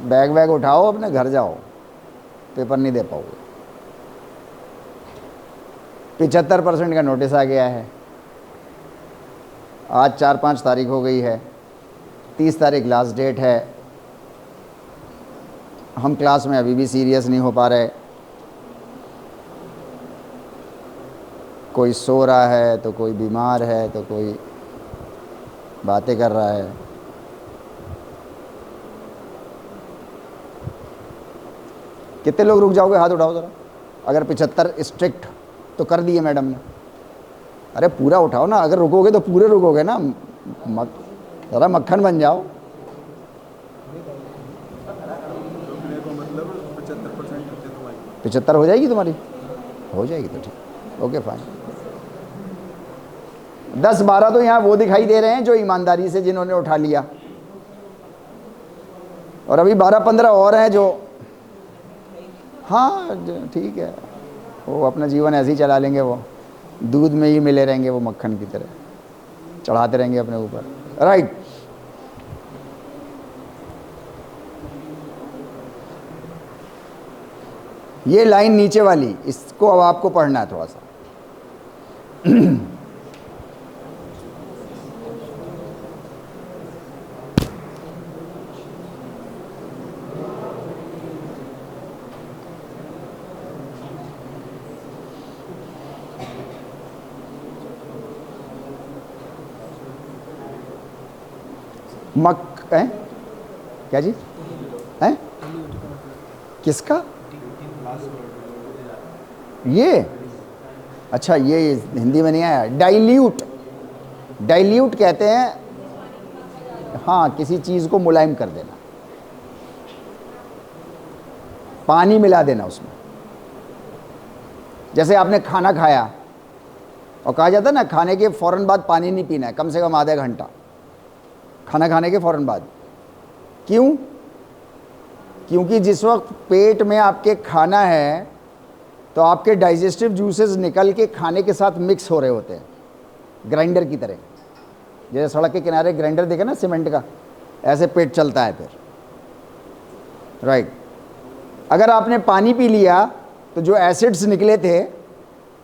बैग वैग उठाओ, अपने घर जाओ, पेपर नहीं दे पाओगे। 75% का नोटिस आ गया है। आज 4-5 तारीख हो गई है, 30 तारीख लास्ट डेट है। हम क्लास में अभी भी सीरियस नहीं हो पा रहे। कोई सो रहा है, तो कोई बीमार है, तो कोई बातें कर रहा है। कितने लोग रुक जाओगे? हाथ उठाओ ज़रा। अगर 75 स्ट्रिक्ट तो कर दिए मैडम ने। अरे पूरा उठाओ ना, अगर रुकोगे तो पूरे रुकोगे ना, ज़रा मक्खन बन जाओ। 75 हो जाएगी तुम्हारी? हो जाएगी तो ठीक, ओके फाइन। 10-12 तो यहाँ वो दिखाई दे रहे हैं जो ईमानदारी से जिन्होंने उठा लिया, और अभी 12-15 और हैं जो, हाँ ठीक है, वो अपना जीवन ऐसे ही चला लेंगे, वो दूध में ही मिले रहेंगे, वो मक्खन की तरह चढ़ाते रहेंगे अपने ऊपर, राइट। ये लाइन नीचे वाली, इसको अब आपको पढ़ना है थोड़ा सा। है क्या जी? है किसका? ये अच्छा, ये हिंदी में नहीं आया। डाइल्यूट, डाइल्यूट कहते हैं, हाँ, किसी चीज़ को मुलायम कर देना, पानी मिला देना उसमें। जैसे आपने खाना खाया और कहा जाता है ना, खाने के फ़ौरन बाद पानी नहीं पीना है, कम से कम आधा घंटा, खाना खाने के फ़ौरन बाद। क्यों? क्योंकि जिस वक्त पेट में आपके खाना है तो आपके डाइजेस्टिव जूसेस निकल के खाने के साथ मिक्स हो रहे होते हैं, ग्राइंडर की तरह। जैसे सड़क के किनारे ग्राइंडर देखे ना सीमेंट का, ऐसे पेट चलता है फिर, राइट। अगर आपने पानी पी लिया तो जो एसिड्स निकले थे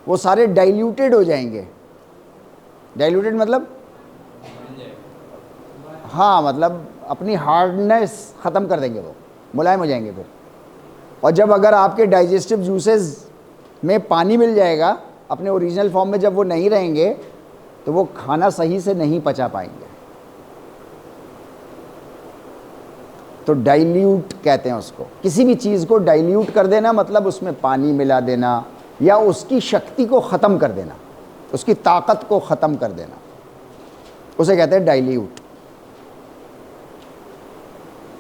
वो सारे डाइल्यूटेड हो जाएंगे। डाइल्यूटेड मतलब, हाँ, मतलब अपनी हार्डनेस ख़त्म कर देंगे, वो मुलायम हो जाएंगे फिर। और जब अगर आपके डाइजेस्टिव जूसेस में पानी मिल जाएगा अपने ओरिजिनल फॉर्म में जब वो नहीं रहेंगे तो वो खाना सही से नहीं पचा पाएंगे। तो डाइल्यूट कहते हैं उसको। किसी भी चीज़ को डाइल्यूट कर देना मतलब उसमें पानी मिला देना या उसकी शक्ति को ख़त्म कर देना, उसकी ताकत को ख़त्म कर देना, उसे कहते हैं डाइल्यूट,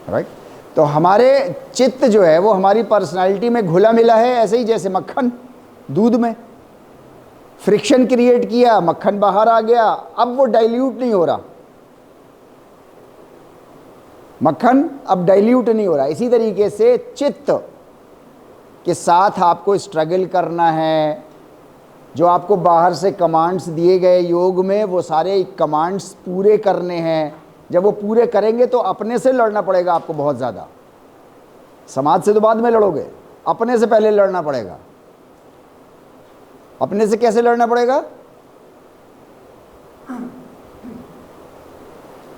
राइट। तो हमारे चित्त जो है वो हमारी पर्सनालिटी में घुला मिला है, ऐसे ही जैसे मक्खन दूध में, फ्रिक्शन क्रिएट किया, मक्खन बाहर आ गया, अब वो डाइल्यूट नहीं हो रहा, मक्खन अब डाइल्यूट नहीं हो रहा। इसी तरीके से चित्त के साथ आपको स्ट्रगल करना है। जो आपको बाहर से कमांड्स दिए गए योग में, वो सारे कमांड्स पूरे करने हैं। जब वो पूरे करेंगे तो अपने से लड़ना पड़ेगा आपको बहुत ज़्यादा। समाज से तो बाद में लड़ोगे, अपने से पहले लड़ना पड़ेगा। अपने से कैसे लड़ना पड़ेगा?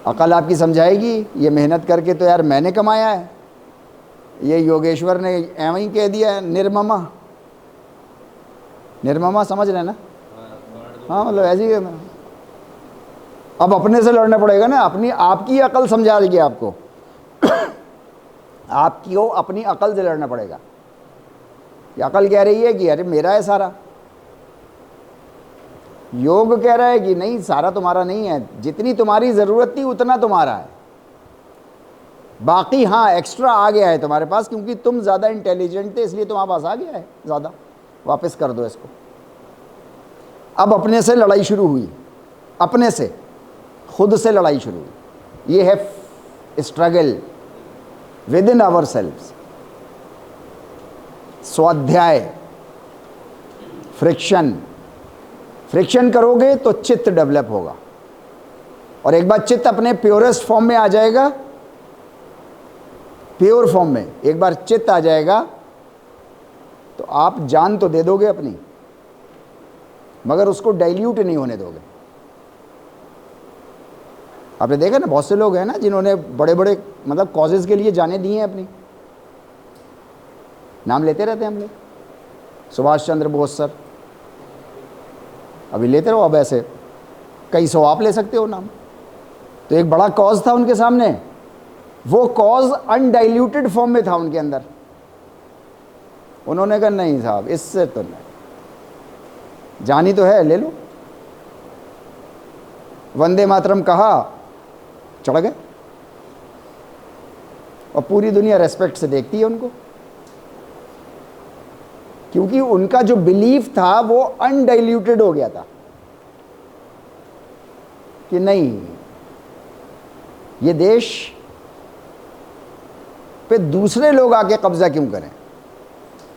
अकल आपकी समझाएगी ये मेहनत करके तो यार मैंने कमाया है, ये योगेश्वर ने एवं ही कह दिया है, निर्ममा। निर्ममा समझ रहे ना? हाँ, मतलब ऐसे ही है। अब अपने से लड़ना पड़ेगा ना, अपनी आपकी अकल समझा देगी आपको आपकी हो अपनी अकल से लड़ना पड़ेगा। ये अकल कह रही है कि अरे मेरा है सारा, योग कह रहा है कि नहीं सारा तुम्हारा नहीं है, जितनी तुम्हारी ज़रूरत थी उतना तुम्हारा है, बाकी हाँ एक्स्ट्रा आ गया है तुम्हारे पास, क्योंकि तुम ज़्यादा इंटेलिजेंट थे इसलिए तुम्हारे पास आ गया है ज़्यादा, वापस कर दो इसको। अब अपने से लड़ाई शुरू हुई, अपने से खुद से लड़ाई शुरू हुई। ये है struggle within ourselves, स्वाध्याय, फ्रिक्शन। फ्रिक्शन करोगे तो चित्त डेवलप होगा, और एक बार चित्त अपने प्योरेस्ट फॉर्म में आ जाएगा, प्योर फॉर्म में एक बार चित्त आ जाएगा तो आप जान तो दे दोगे अपनी, मगर उसको डाइल्यूट नहीं होने दोगे। आपने देखा ना, बहुत से लोग हैं ना जिन्होंने बड़े बड़े मतलब कॉजेज़ के लिए जाने दिए हैं अपनी, नाम लेते रहते हैं हम लोग, सुभाष चंद्र बोस सर, अभी लेते रहो, अब ऐसे कई सौ आप ले सकते हो नाम। तो एक बड़ा कॉज था उनके सामने, वो कॉज अनडाइल्यूटेड फॉर्म में था उनके अंदर। उन्होंने कहा नहीं साहब इससे तो नहीं, जानी तो है ले लो, वंदे मातरम कहा, चढ़ गए, और पूरी दुनिया रेस्पेक्ट से देखती है उनको, क्योंकि उनका जो बिलीफ था वो अनडाइल्यूटेड हो गया था कि नहीं, ये देश पे दूसरे लोग आके कब्जा क्यों करें,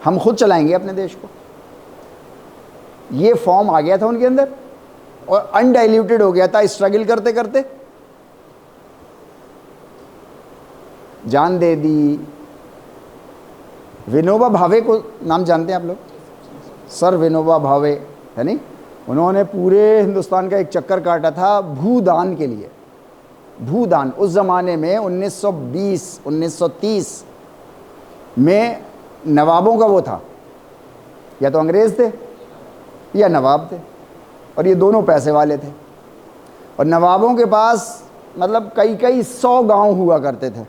हम खुद चलाएंगे अपने देश को। ये फॉर्म आ गया था उनके अंदर और अनडाइल्यूटेड हो गया था। स्ट्रगल करते करते जान दे दी। विनोबा भावे को नाम जानते हैं आप लोग? सर विनोबा भावे है नहीं, उन्होंने पूरे हिंदुस्तान का एक चक्कर काटा था भूदान के लिए। भूदान उस ज़माने में 1920 1930 में नवाबों का वो था, या तो अंग्रेज़ थे या नवाब थे, और ये दोनों पैसे वाले थे। और नवाबों के पास मतलब कई कई 100 गांव हुआ करते थे।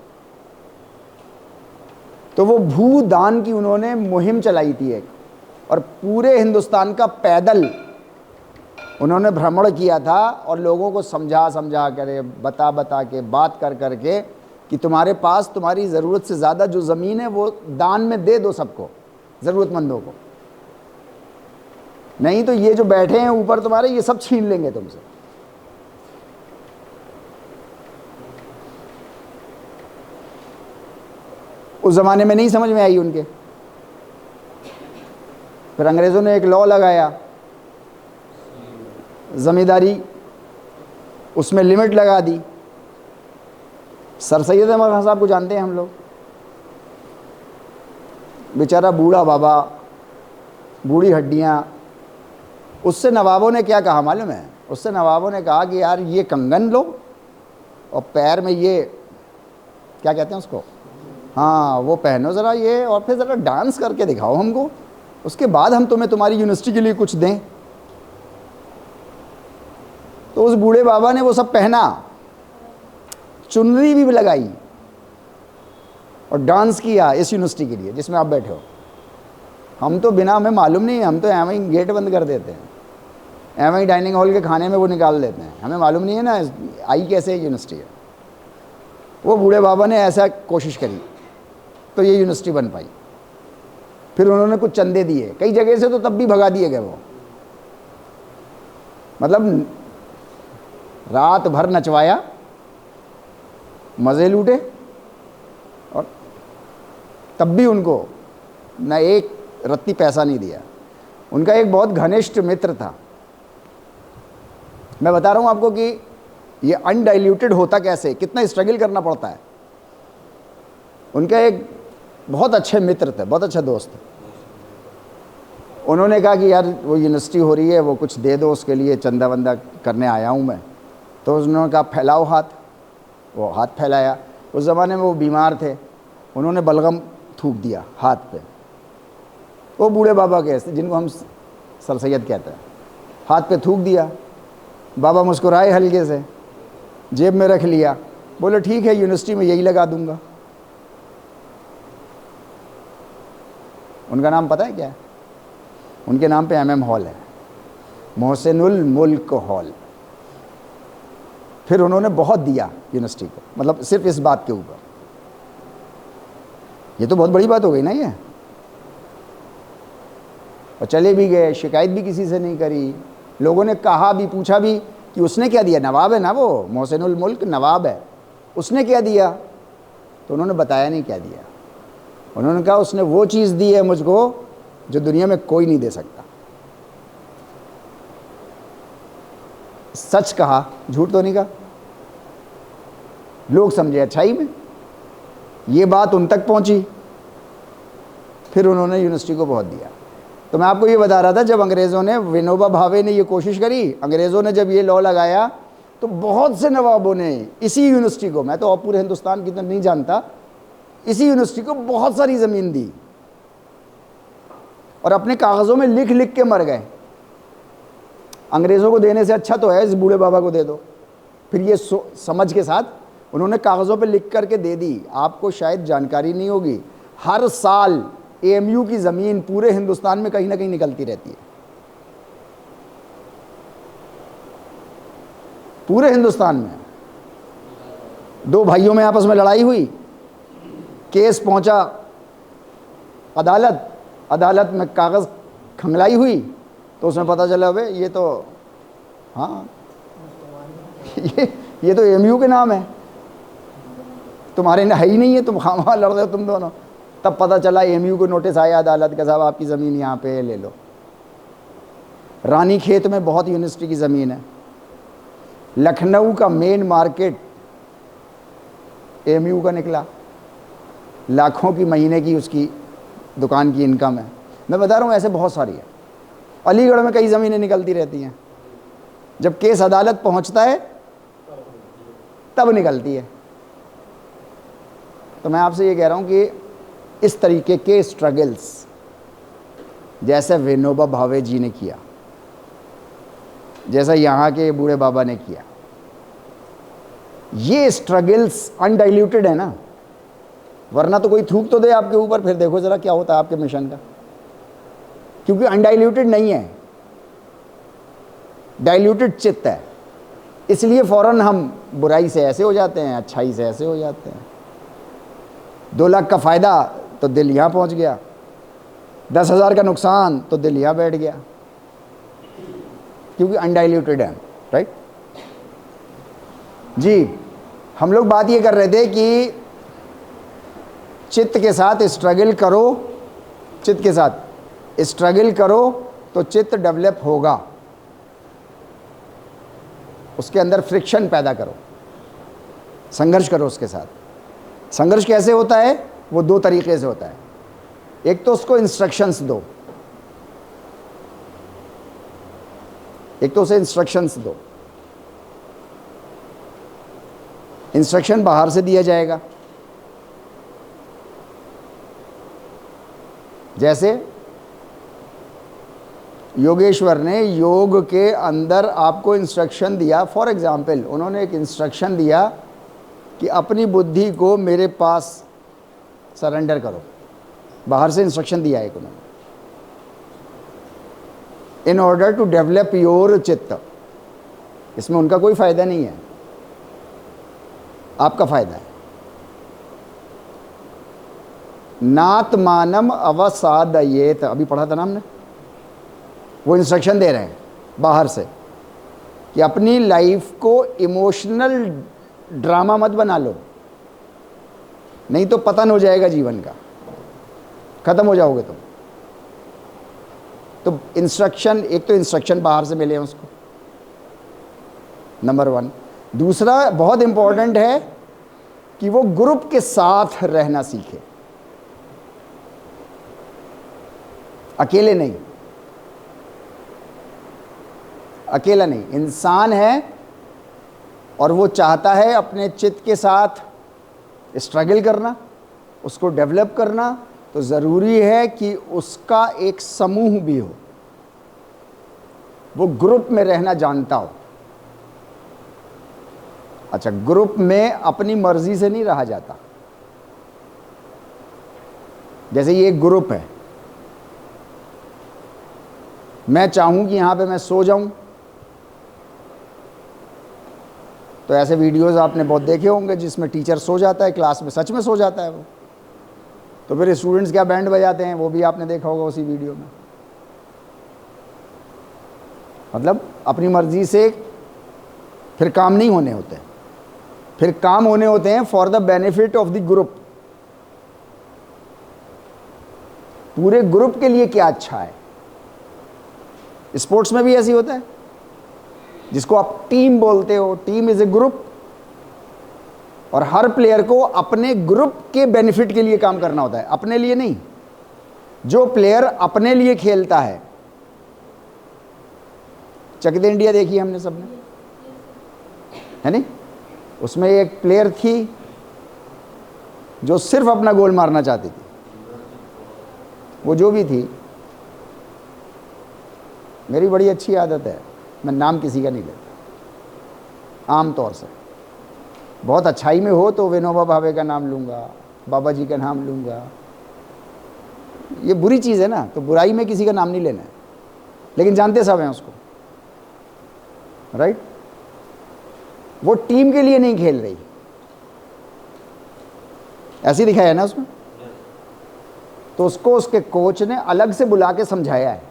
तो वो भूदान की उन्होंने मुहिम चलाई थी एक, और पूरे हिंदुस्तान का पैदल उन्होंने भ्रमण किया था, और लोगों को समझा समझा कर, बता बता के, बात कर कर के कि तुम्हारे पास तुम्हारी ज़रूरत से ज़्यादा जो ज़मीन है वो दान में दे दो सबको, ज़रूरतमंदों को, नहीं तो ये जो बैठे हैं ऊपर तुम्हारे ये सब छीन लेंगे तुमसे। उस ज़माने में नहीं समझ में आई उनके। फिर अंग्रेज़ों ने एक लॉ लगाया, ज़मींदारी, उसमें लिमिट लगा दी। सर सैयद अहमद खान साहब को जानते हैं हम लोग, बेचारा बूढ़ा बाबा, बूढ़ी हड्डियाँ। उससे नवाबों ने क्या कहा मालूम है? उससे नवाबों ने कहा कि यार ये कंगन लो और पैर में ये क्या कहते हैं उसको, हाँ वो पहनो ज़रा ये, और फिर ज़रा डांस करके दिखाओ हमको, उसके बाद हम तुम्हें तुम्हारी यूनिवर्सिटी के लिए कुछ दें। तो उस बूढ़े बाबा ने वो सब पहना, चुनरी भी लगाई और डांस किया इस यूनिवर्सिटी के लिए जिसमें आप बैठे हो। हम तो बिना, हमें मालूम नहीं है, हम तो एवं ही गेट बंद कर देते हैं, एवं ही डाइनिंग हॉल के खाने में वो निकाल देते हैं, हमें मालूम नहीं है ना आई कैसे यूनिवर्सिटी है। वो बूढ़े बाबा ने ऐसा कोशिश करी तो ये यूनिवर्सिटी बन पाई। फिर उन्होंने कुछ चंदे दिए, कई जगह से तो तब भी भगा दिए गए वो, मतलब रात भर नचवाया, मज़े लूटे, और तब भी उनको न एक रत्ती पैसा नहीं दिया। उनका एक बहुत घनिष्ठ मित्र था, मैं बता रहा हूँ आपको कि ये अनडाइल्यूटेड होता कैसे, कितना स्ट्रगल करना पड़ता है। उनका एक बहुत अच्छे मित्र थे, बहुत अच्छा दोस्त। उन्होंने कहा कि यार वो यूनिवर्सिटी हो रही है, वो कुछ दे दो, उसके लिए चंदा वंदा करने आया हूँ मैं। तो उन्होंने कहा फैलाओ हाथ, वो हाथ फैलाया। उस ज़माने में वो बीमार थे, उन्होंने बलगम थूक दिया हाथ पे। वो बूढ़े बाबा के जिनको हम सर सैयद कहते हैं, हाथ पे थूक दिया। बाबा मुस्कुराए हल्के से, जेब में रख लिया, बोले ठीक है यूनिवर्सिटी में यही लगा दूंगा। उनका नाम पता है क्या है? उनके नाम पे MM हॉल है, मोहसिनुल मुल्क हॉल। फिर उन्होंने बहुत दिया यूनिवर्सिटी को, मतलब सिर्फ इस बात के ऊपर। ये तो बहुत बड़ी बात हो गई ना ये। और चले भी गए, शिकायत भी किसी से नहीं करी। लोगों ने कहा भी, पूछा भी कि उसने क्या दिया, नवाब है ना वो, मोहसिनुल मुल्क नवाब है, उसने क्या दिया? तो उन्होंने बताया नहीं क्या दिया। उन्होंने कहा उसने वो चीज़ दी है मुझको जो दुनिया में कोई नहीं दे सकता। सच कहा, झूठ तो नहीं कहा। लोग समझे अच्छाई में, ये बात उन तक पहुंची, फिर उन्होंने यूनिवर्सिटी को बहुत दिया। तो मैं आपको ये बता रहा था, जब अंग्रेज़ों ने, विनोबा भावे ने ये कोशिश करी, अंग्रेज़ों ने जब ये लॉ लगाया तो बहुत से नवाबों ने इसी यूनिवर्सिटी को, मैं तो पूरे हिंदुस्तान की तो नहीं जानता, इसी यूनिवर्सिटी को बहुत सारी ज़मीन दी और अपने कागज़ों में लिख लिख के मर गए। अंग्रेज़ों को देने से अच्छा तो है इस बूढ़े बाबा को दे दो। फिर ये समझ के साथ उन्होंने कागज़ों पे लिख करके दे दी। आपको शायद जानकारी नहीं होगी, हर साल AMU की ज़मीन पूरे हिंदुस्तान में कहीं ना कहीं निकलती रहती है, पूरे हिंदुस्तान में। दो भाइयों में आपस में लड़ाई हुई, केस पहुंचा अदालत, अदालत में कागज़ खंगलाई हुई, तो उसमें पता चला भाई ये तो, हाँ ये तो AMU के नाम है, तुम्हारे है ही नहीं है, तुम वहाँ लड़ रहे हो तुम दोनों। तब पता चला AMU को नोटिस आया अदालत का, साहब आपकी ज़मीन यहाँ पे ले लो। रानी खेत में बहुत यूनिवर्सिटी की ज़मीन है, लखनऊ का मेन मार्केट AMU का निकला, लाखों की महीने की उसकी दुकान की इनकम है। मैं बता रहा हूँ ऐसे बहुत सारी है। अलीगढ़ में कई ज़मीनें निकलती रहती हैं, जब केस अदालत पहुँचता है तब निकलती है। तो मैं आपसे ये कह रहा हूँ कि इस तरीके के स्ट्रगल्स जैसे विनोबा भावे जी ने किया, जैसा यहाँ के बूढ़े बाबा ने किया, ये स्ट्रगल्स अनडाइल्यूटेड है ना, वरना तो कोई थूक तो दे आपके ऊपर, फिर देखो ज़रा क्या होता है आपके मिशन का। क्योंकि अनडाइल्यूटेड नहीं है, डाइल्यूटेड चित्त है, इसलिए फ़ौरन हम बुराई से ऐसे हो जाते हैं, अच्छाई से ऐसे हो जाते हैं। 2 लाख का फ़ायदा तो दिल यहाँ पहुँच गया, 10,000 का नुकसान तो दिल यहाँ बैठ गया, क्योंकि अनडाइल्यूटेड है। राइट जी, हम लोग बात ये कर रहे थे कि चित्त के साथ स्ट्रगल करो, चित्त के साथ स्ट्रगल करो तो चित्त डेवलप होगा, उसके अंदर फ्रिक्शन पैदा करो, संघर्ष करो उसके साथ। संघर्ष कैसे होता है? वो 2 तरीके से होता है। एक तो उसको इंस्ट्रक्शंस दो, एक तो उसे इंस्ट्रक्शंस दो। इंस्ट्रक्शन बाहर से दिया जाएगा, जैसे योगेश्वर ने योग के अंदर आपको इंस्ट्रक्शन दिया। फॉर एग्जाम्पल उन्होंने एक इंस्ट्रक्शन दिया कि अपनी बुद्धि को मेरे पास सरेंडर करो। बाहर से इंस्ट्रक्शन दिया एक उन्होंने, in order to develop your चित्त। इसमें उनका कोई फ़ायदा नहीं है, आपका फ़ायदा है। नात्मानम अवसादयेत, अभी पढ़ा था ना हमने, वो इंस्ट्रक्शन दे रहे हैं बाहर से कि अपनी लाइफ को इमोशनल ड्रामा मत बना लो, नहीं तो पतन हो जाएगा जीवन का, ख़त्म हो जाओगे तुम। तो इंस्ट्रक्शन, एक तो इंस्ट्रक्शन बाहर से मिले हैं उसको, नंबर 1। दूसरा बहुत इंपॉर्टेंट है कि वो ग्रुप के साथ रहना सीखे, अकेले नहीं, अकेला नहीं। इंसान है और वो चाहता है अपने चित्त के साथ स्ट्रगल करना, उसको डेवलप करना, तो ज़रूरी है कि उसका एक समूह भी हो, वो ग्रुप में रहना जानता हो। अच्छा, ग्रुप में अपनी मर्जी से नहीं रहा जाता। जैसे ये एक ग्रुप है, मैं चाहूं कि यहां पे मैं सो जाऊं, तो ऐसे वीडियोस आपने बहुत देखे होंगे जिसमें टीचर सो जाता है क्लास में, सच में सो जाता है वो, तो फिर स्टूडेंट्स क्या बैंड बजाते हैं, वो भी आपने देखा होगा उसी वीडियो में। मतलब अपनी मर्जी से फिर काम नहीं होने होते, फिर काम होने होते हैं for the benefit of the group. पूरे ग्रुप के लिए क्या अच्छा है। स्पोर्ट्स में भी ऐसी होता है, जिसको आप टीम बोलते हो, टीम इज ए ग्रुप, और हर प्लेयर को अपने ग्रुप के बेनिफिट के लिए काम करना होता है, अपने लिए नहीं। जो प्लेयर अपने लिए खेलता है, चक दे इंडिया देखी हमने सबने, है नहीं, उसमें एक प्लेयर थी जो सिर्फ अपना गोल मारना चाहती थी, वो जो भी थी। मेरी बड़ी अच्छी आदत है, मैं नाम किसी का नहीं लेता आम तौर से। बहुत अच्छाई में हो तो विनोबा भावे का नाम लूँगा, बाबा जी का नाम लूँगा। ये बुरी चीज़ है ना, तो बुराई में किसी का नाम नहीं लेना है, लेकिन जानते सब हैं उसको, राइट। वो टीम के लिए नहीं खेल रही, ऐसे दिखाया है ना उसमें, तो उसको उसके कोच ने अलग से बुला के समझाया है।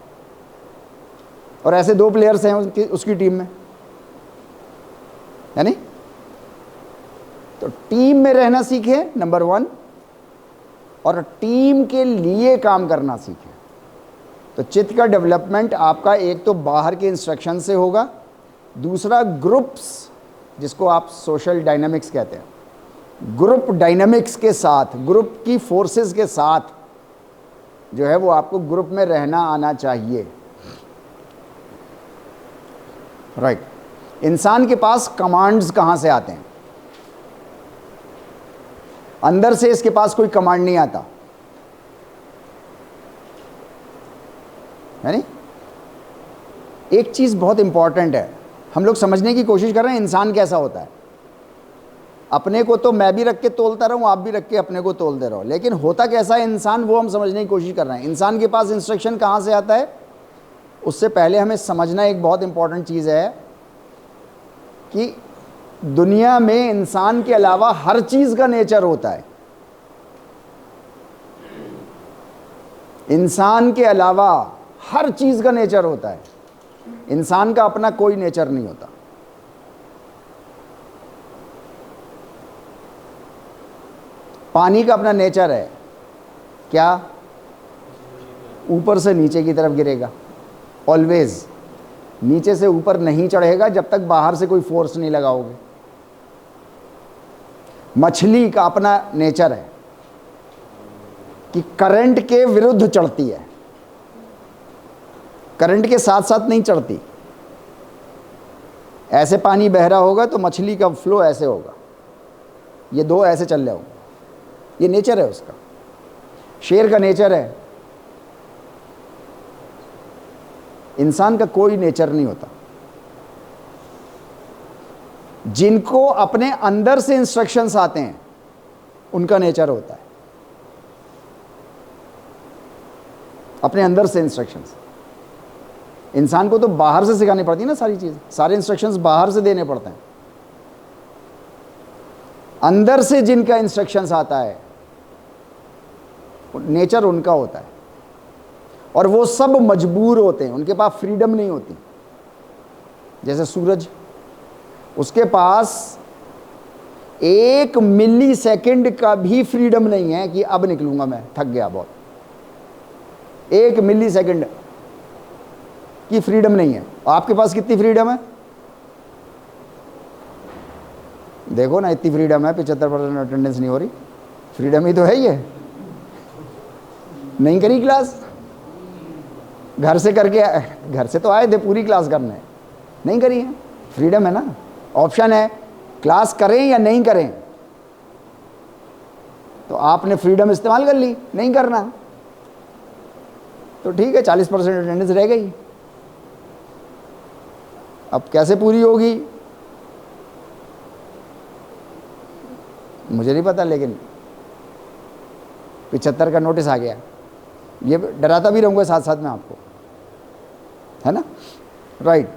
और ऐसे 2 प्लेयर्स हैं उसकी टीम में, है नहीं। तो टीम में रहना सीखे, नंबर 1, और टीम के लिए काम करना सीखे। तो चित्त का डेवलपमेंट आपका एक तो बाहर के इंस्ट्रक्शन से होगा, दूसरा ग्रुप्स, जिसको आप सोशल डायनामिक्स कहते हैं, ग्रुप डायनामिक्स के साथ, ग्रुप की फोर्सेस के साथ जो है वो आपको ग्रुप में रहना आना चाहिए, राइट। इंसान के पास कमांड्स कहाँ से आते हैं? अंदर से इसके पास कोई कमांड नहीं आता, है नहीं। एक चीज़ बहुत इंपॉर्टेंट है, हम लोग समझने की कोशिश कर रहे हैं इंसान कैसा होता है। अपने को तो मैं भी रख के तोलता रहूं, आप भी रख के अपने को तोलते रहो, लेकिन होता कैसा है इंसान, वो हम समझने की कोशिश कर रहे हैं। इंसान के पास इंस्ट्रक्शन कहाँ से आता है? उससे पहले हमें समझना एक बहुत इंपॉर्टेंट चीज़ है कि दुनिया में इंसान के अलावा हर चीज़ का नेचर होता है। इंसान के अलावा हर चीज़ का नेचर होता है, इंसान का अपना कोई नेचर नहीं होता। पानी का अपना नेचर है क्या? ऊपर से नीचे की तरफ गिरेगा, ऑलवेज नीचे से ऊपर नहीं चढ़ेगा जब तक बाहर से कोई फोर्स नहीं लगाओगे। मछली का अपना नेचर है कि करंट के विरुद्ध चढ़ती है, करंट के साथ साथ नहीं चढ़ती। ऐसे पानी बह रहा होगा तो मछली का फ्लो ऐसे होगा, ये 2 ऐसे चल रहे होंगे, ये नेचर है उसका। शेर का नेचर है इंसान का कोई नेचर नहीं होता। जिनको अपने अंदर से इंस्ट्रक्शंस आते हैं उनका नेचर होता है, अपने अंदर से इंस्ट्रक्शंस। इंसान को तो बाहर से सिखानी पड़ती है ना सारी चीज़, सारे इंस्ट्रक्शंस बाहर से देने पड़ते हैं। अंदर से जिनका इंस्ट्रक्शंस आता है नेचर उनका होता है, और वो सब मजबूर होते हैं, उनके पास फ्रीडम नहीं होती। जैसे सूरज, उसके पास 1 मिली सेकेंड का भी फ्रीडम नहीं है कि अब निकलूंगा, मैं थक गया बहुत। 1 मिली सेकेंड की फ्रीडम नहीं है। आपके पास कितनी फ्रीडम है? देखो ना, इतनी फ्रीडम है, 75% अटेंडेंस नहीं हो रही। फ्रीडम ही तो है ये। नहीं करी क्लास, घर से करके, घर से तो आए थे पूरी क्लास करने, नहीं करी है। फ्रीडम है ना, ऑप्शन है क्लास करें या नहीं करें। तो आपने फ्रीडम इस्तेमाल कर ली, नहीं करना तो ठीक है, 40% अटेंडेंस रह गई। अब कैसे पूरी होगी मुझे नहीं पता, लेकिन 75 का नोटिस आ गया। ये डराता भी रहूंगा साथ साथ में आपको, है ना, राइट।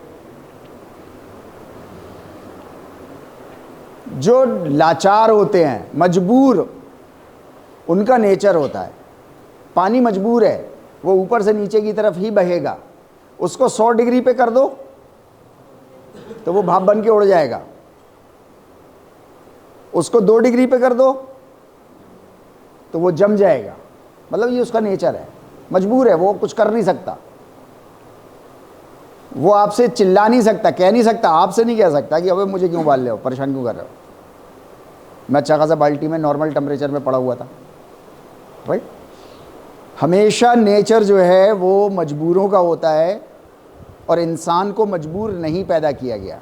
जो लाचार होते हैं, मजबूर, उनका नेचर होता है। पानी मजबूर है, वो ऊपर से नीचे की तरफ ही बहेगा। उसको 100 डिग्री पे कर दो तो वो भाप बन के उड़ जाएगा। उसको 2 डिग्री पे कर दो तो वो जम जाएगा। मतलब ये उसका नेचर है, मजबूर है, वो कुछ कर नहीं सकता। वो आपसे चिल्ला नहीं सकता, कह नहीं सकता, आपसे नहीं कह सकता कि अबे मुझे क्यों बाल रहे हो, परेशान क्यों कर रहे हो। मैं अच्छा खासा बाल्टी में नॉर्मल टेम्परेचर में पड़ा हुआ था, राइट। हमेशा नेचर जो है वो मजबूरों का होता है, और इंसान को मजबूर नहीं पैदा किया गया।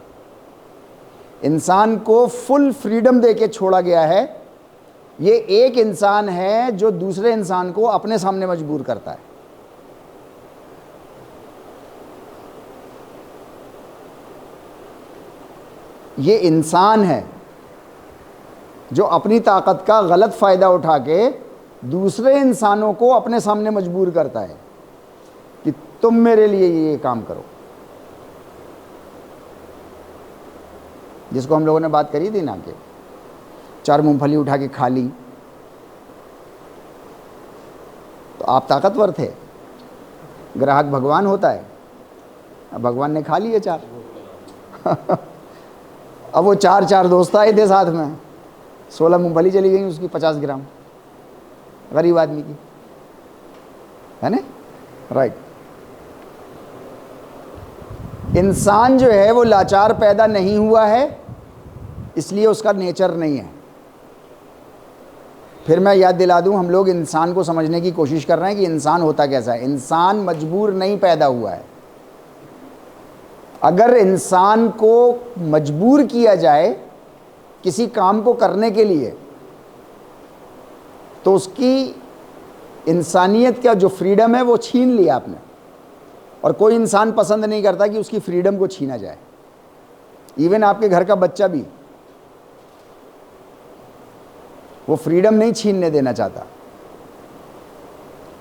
इंसान को फुल फ्रीडम देके छोड़ा गया है। ये एक इंसान है जो दूसरे इंसान को अपने सामने मजबूर करता है। ये इंसान है जो अपनी ताकत का गलत फ़ायदा उठा के दूसरे इंसानों को अपने सामने मजबूर करता है कि तुम मेरे लिए ये काम करो। जिसको हम लोगों ने बात करी थी ना कि 4 मूंगफली उठा के खा ली, तो आप ताकतवर थे, ग्राहक भगवान होता है। अब भगवान ने खा लिए 4 अब वो 4 दोस्त आए थे साथ में, 16 मूंगफली चली गई उसकी 50 ग्राम, गरीब आदमी की, है ना, राइट। इंसान जो है वो लाचार पैदा नहीं हुआ है, इसलिए उसका नेचर नहीं है। फिर मैं याद दिला दूं, हम लोग इंसान को समझने की कोशिश कर रहे हैं कि इंसान होता कैसा है। इंसान मजबूर नहीं पैदा हुआ है। अगर इंसान को मजबूर किया जाए किसी काम को करने के लिए, तो उसकी इंसानियत का जो फ्रीडम है वो छीन लिया आपने। और कोई इंसान पसंद नहीं करता कि उसकी फ्रीडम को छीना जाए। इवन आपके घर का बच्चा भी वो फ्रीडम नहीं छीनने देना चाहता।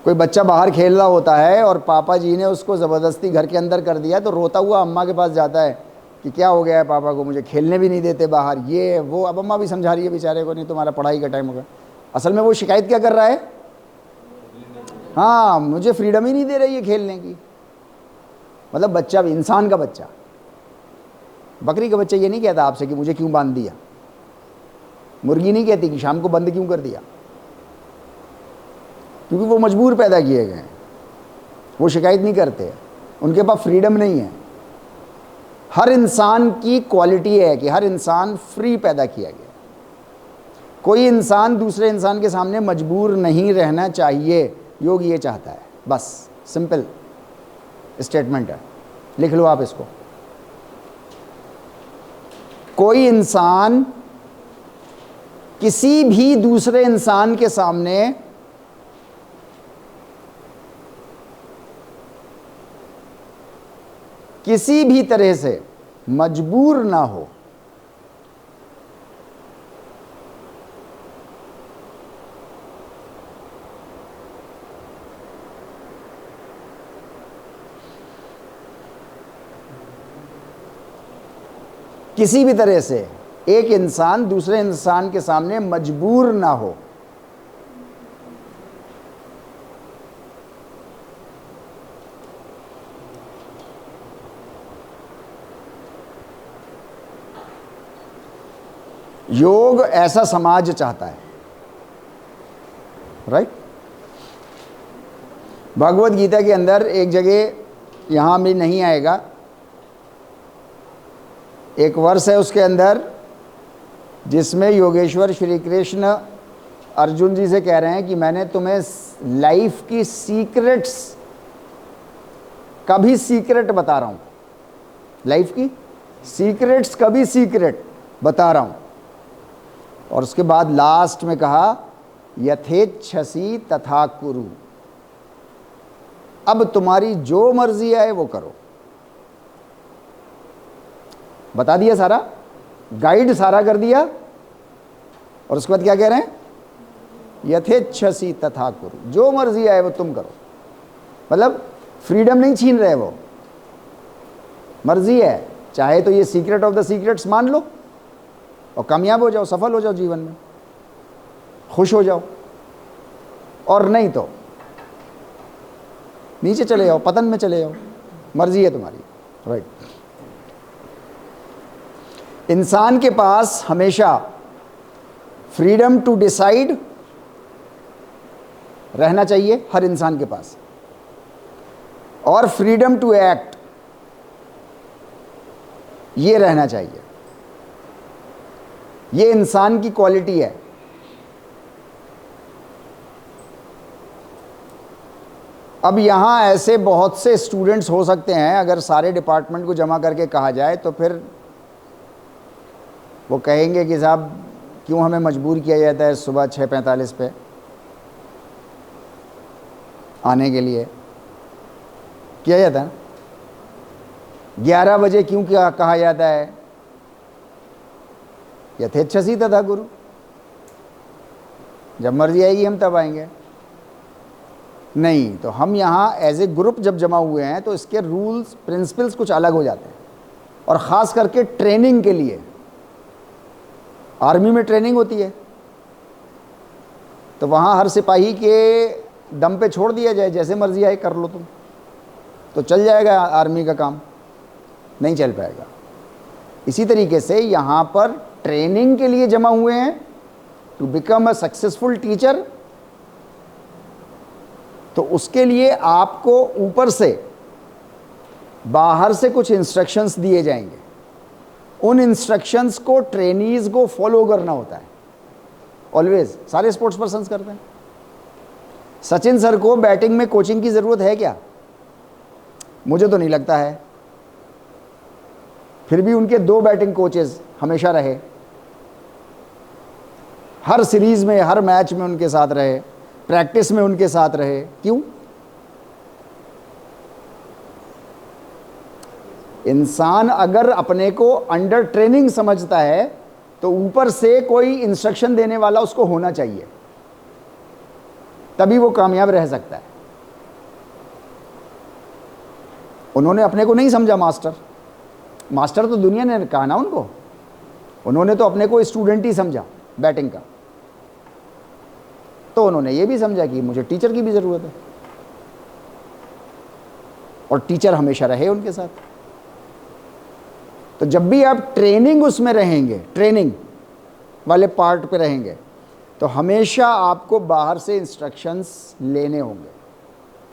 कोई बच्चा बाहर खेल रहा होता है और पापा जी ने उसको ज़बरदस्ती घर के अंदर कर दिया, तो रोता हुआ अम्मा के पास जाता है कि क्या हो गया है पापा को, मुझे खेलने भी नहीं देते बाहर, ये वो। अब अम्मा भी समझा रही है बेचारे को, नहीं तुम्हारा पढ़ाई का टाइम हो गया। असल में वो शिकायत क्या कर रहा है, हाँ मुझे फ्रीडम ही नहीं दे रही है खेलने की। मतलब बच्चा भी, इंसान का बच्चा, बकरी का बच्चा ये नहीं कहता आपसे कि मुझे क्यों बांध दिया। मुर्गी नहीं कहती कि शाम को बंद क्यों कर दिया, क्योंकि वो मजबूर पैदा किए गए हैं। वो शिकायत नहीं करते, उनके पास फ्रीडम नहीं है। हर इंसान की क्वालिटी है कि हर इंसान फ्री पैदा किया गया। कोई इंसान दूसरे इंसान के सामने मजबूर नहीं रहना चाहिए। योग ये चाहता है, बस सिंपल स्टेटमेंट है, लिख लो आप इसको। कोई इंसान किसी भी दूसरे इंसान के सामने किसी भी तरह से मजबूर ना हो। किसी भी तरह से एक इंसान दूसरे इंसान के सामने मजबूर ना हो। योग ऐसा समाज चाहता है, राइट। भगवत गीता के अंदर एक जगह, यहां भी नहीं आएगा, एक वर्ष है उसके अंदर जिसमें योगेश्वर श्री कृष्ण अर्जुन जी से कह रहे हैं कि मैंने तुम्हें लाइफ की सीक्रेट्स का भी सीक्रेट बता रहा हूं, लाइफ की सीक्रेट्स का भी सीक्रेट बता रहा हूं। और उसके बाद लास्ट में कहा यथेच्छसी तथा कुरु, अब तुम्हारी जो मर्जी आए वो करो। बता दिया सारा, गाइड सारा कर दिया। और उसके बाद क्या कह रहे हैं, यथेच्छसी तथा कुरु, जो मर्जी आए वो तुम करो। मतलब फ्रीडम नहीं छीन रहे, वो मर्जी है, चाहे तो ये सीक्रेट ऑफ द सीक्रेट्स मान लो और कामयाब हो जाओ, सफल हो जाओ जीवन में, खुश हो जाओ, और नहीं तो नीचे चले जाओ, पतन में चले जाओ, मर्जी है तुम्हारी, राइट। इंसान के पास हमेशा फ्रीडम टू डिसाइड रहना चाहिए, हर इंसान के पास, और फ्रीडम टू एक्ट ये रहना चाहिए। ये इंसान की क्वालिटी है। अब यहां ऐसे बहुत से स्टूडेंट्स हो सकते हैं, अगर सारे डिपार्टमेंट को जमा करके कहा जाए तो फिर वो कहेंगे कि साहब क्यों हमें मजबूर किया जाता है सुबह 6:45 पे आने के लिए, किया जाता है 11 बजे क्यों क्या कहा जाता है, यथेच्छसी तथा गुरु, जब मर्जी आएगी हम तब आएंगे। नहीं, तो हम यहाँ एज ए ग्रुप जब जमा हुए हैं तो इसके रूल्स प्रिंसिपल्स कुछ अलग हो जाते हैं। और ख़ास करके ट्रेनिंग के लिए, आर्मी में ट्रेनिंग होती है तो वहाँ हर सिपाही के दम पे छोड़ दिया जाए, जैसे मर्जी आए कर लो तुम, तो चल जाएगा आर्मी का काम, नहीं चल पाएगा। इसी तरीके से यहाँ पर ट्रेनिंग के लिए जमा हुए हैं to become a successful teacher, तो उसके लिए आपको ऊपर से बाहर से कुछ इंस्ट्रक्शंस दिए जाएंगे। उन इंस्ट्रक्शंस को ट्रेनीज को फॉलो करना होता है। ऑलवेज सारे स्पोर्ट्स पर्सन्स करते हैं। सचिन सर को बैटिंग में कोचिंग की ज़रूरत है क्या? मुझे तो नहीं लगता है। फिर भी उनके 2 बैटिंग कोचेस हमेशा रहे, हर सीरीज में, हर मैच में उनके साथ रहे, प्रैक्टिस में उनके साथ रहे। क्यों? इंसान अगर अपने को अंडर ट्रेनिंग समझता है तो ऊपर से कोई इंस्ट्रक्शन देने वाला उसको होना चाहिए, तभी वो कामयाब रह सकता है। उन्होंने अपने को नहीं समझा मास्टर, मास्टर तो दुनिया ने कहा ना उनको, उन्होंने तो अपने को स्टूडेंट ही समझा बैटिंग का। तो उन्होंने ये भी समझा कि मुझे टीचर की भी ज़रूरत है, और टीचर हमेशा रहे उनके साथ। तो जब भी आप ट्रेनिंग उसमें रहेंगे, ट्रेनिंग वाले पार्ट पे रहेंगे, तो हमेशा आपको बाहर से इंस्ट्रक्शंस लेने होंगे।